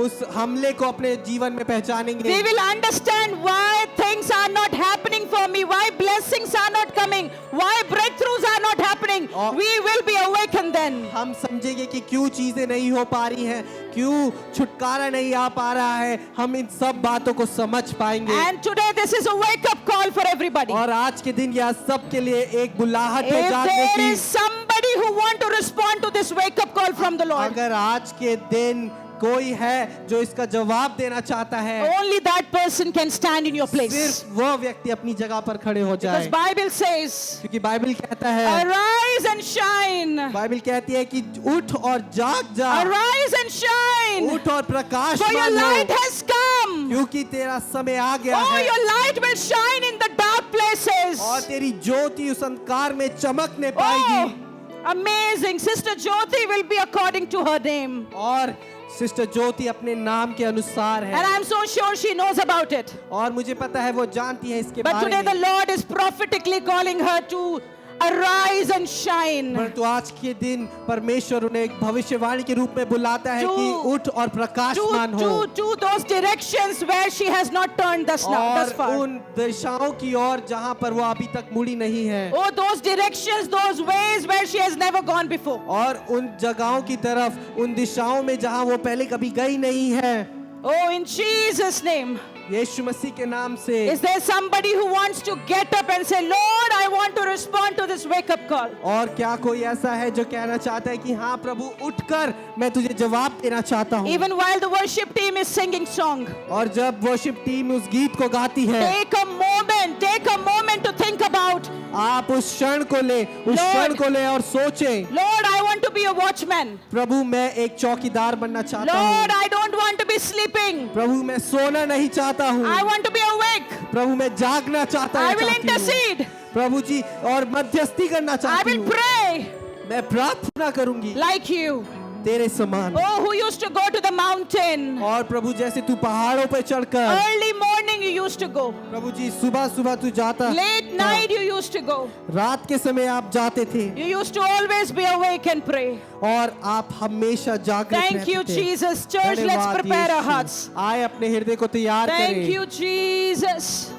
उस हमले को अपने जीवन में पहचानेंगे। We will understand why things are not happening for me, why blessings are not coming, why breakthroughs are not happening. और- We will be awakened then. हम समझेंगे कि क्यों चीजें नहीं हो पा रही हैं, क्यों छुटकारा नहीं आ पा रहा है, हम इन सब बातों को समझ पाएंगे। And today this is a wake up call for everybody. और आज के दिन यह सबके लिए एक बुलाहट है If जागने there की। is somebody who want to respond to this wake up call from the Lord, अगर आज के दिन कोई है जो इसका जवाब देना चाहता है, only that person can stand in your place. सिर्फ वह व्यक्ति अपनी जगह पर खड़े हो Because जाए, Bible says, क्योंकि बाइबल कहता है, arise and shine. बाइबल कहती है कि उठ और जाग जा, Arise and shine. उठ और प्रकाश For your मान light लो, has come. क्योंकि तेरा समय आ गया Oh, है your light will shine in the dark places. और तेरी ज्योति उस अंधकार में चमकने Oh, पाएगी। amazing. Sister Jyoti will be according to her name. और सिस्टर ज्योति अपने नाम के अनुसार And है, I'm so sure she knows about it. और मुझे पता है वो जानती है इसके But बारे today the में। Lord is prophetically calling her to arise and shine. परंतु आज के दिन परमेश्वर उन्हें एक भविष्यवाणी के रूप में बुलाता है कि उठ और प्रकाशमान हो, To those directions where she has not turned thus और far. उन दिशाओं की ओर जहां पर वो अभी तक मुड़ी नहीं है, Oh, those directions, those ways where she has never gone before. और उन जगहों की तरफ, उन दिशाओं में जहां वो पहले कभी गई नहीं है। Oh, in Jesus' name. यीशु मसीह के नाम से। Is there somebody who wants to get up and say, Lord, I want to respond to this wake up call? और क्या कोई ऐसा है जो कहना चाहता है कि हाँ प्रभु, उठकर मैं तुझे जवाब देना चाहता हूँ। Even while the worship team is singing song, और जब वर्शिप टीम उस गीत को गाती है, take a moment moment, take a moment to think about, आप उस क्षण को ले, उस Lord. क्षण को ले और सोचें, Lord, I want to be a watchman. प्रभु मैं एक चौकीदार बनना चाहता Lord, हूँ। I don't want to be sleeping. प्रभु मैं सोना नहीं चाहता हूँ। I want to be awake. प्रभु मैं जागना चाहता I हूँ, will चाहती हूँ। intercede. प्रभु जी और मध्यस्थी करना I चाहती will हूँ। pray मैं प्रार्थना करूंगी like you. तेरे समान। Oh, who used to go to the mountain. और प्रभु जैसे तू पहाड़ों पर चढ़कर, Early morning you used to go. प्रभु जी सुबह सुबह तू जाता, Late night you used to go. रात के समय आप जाते थे You used to always be awake and pray. और आप हमेशा जागृत Thank रहते you, थे। Jesus. Church, let's धन्यवाद prepare our यीशु। hearts. आए अपने हृदय को तैयार Thank करें। you, Jesus.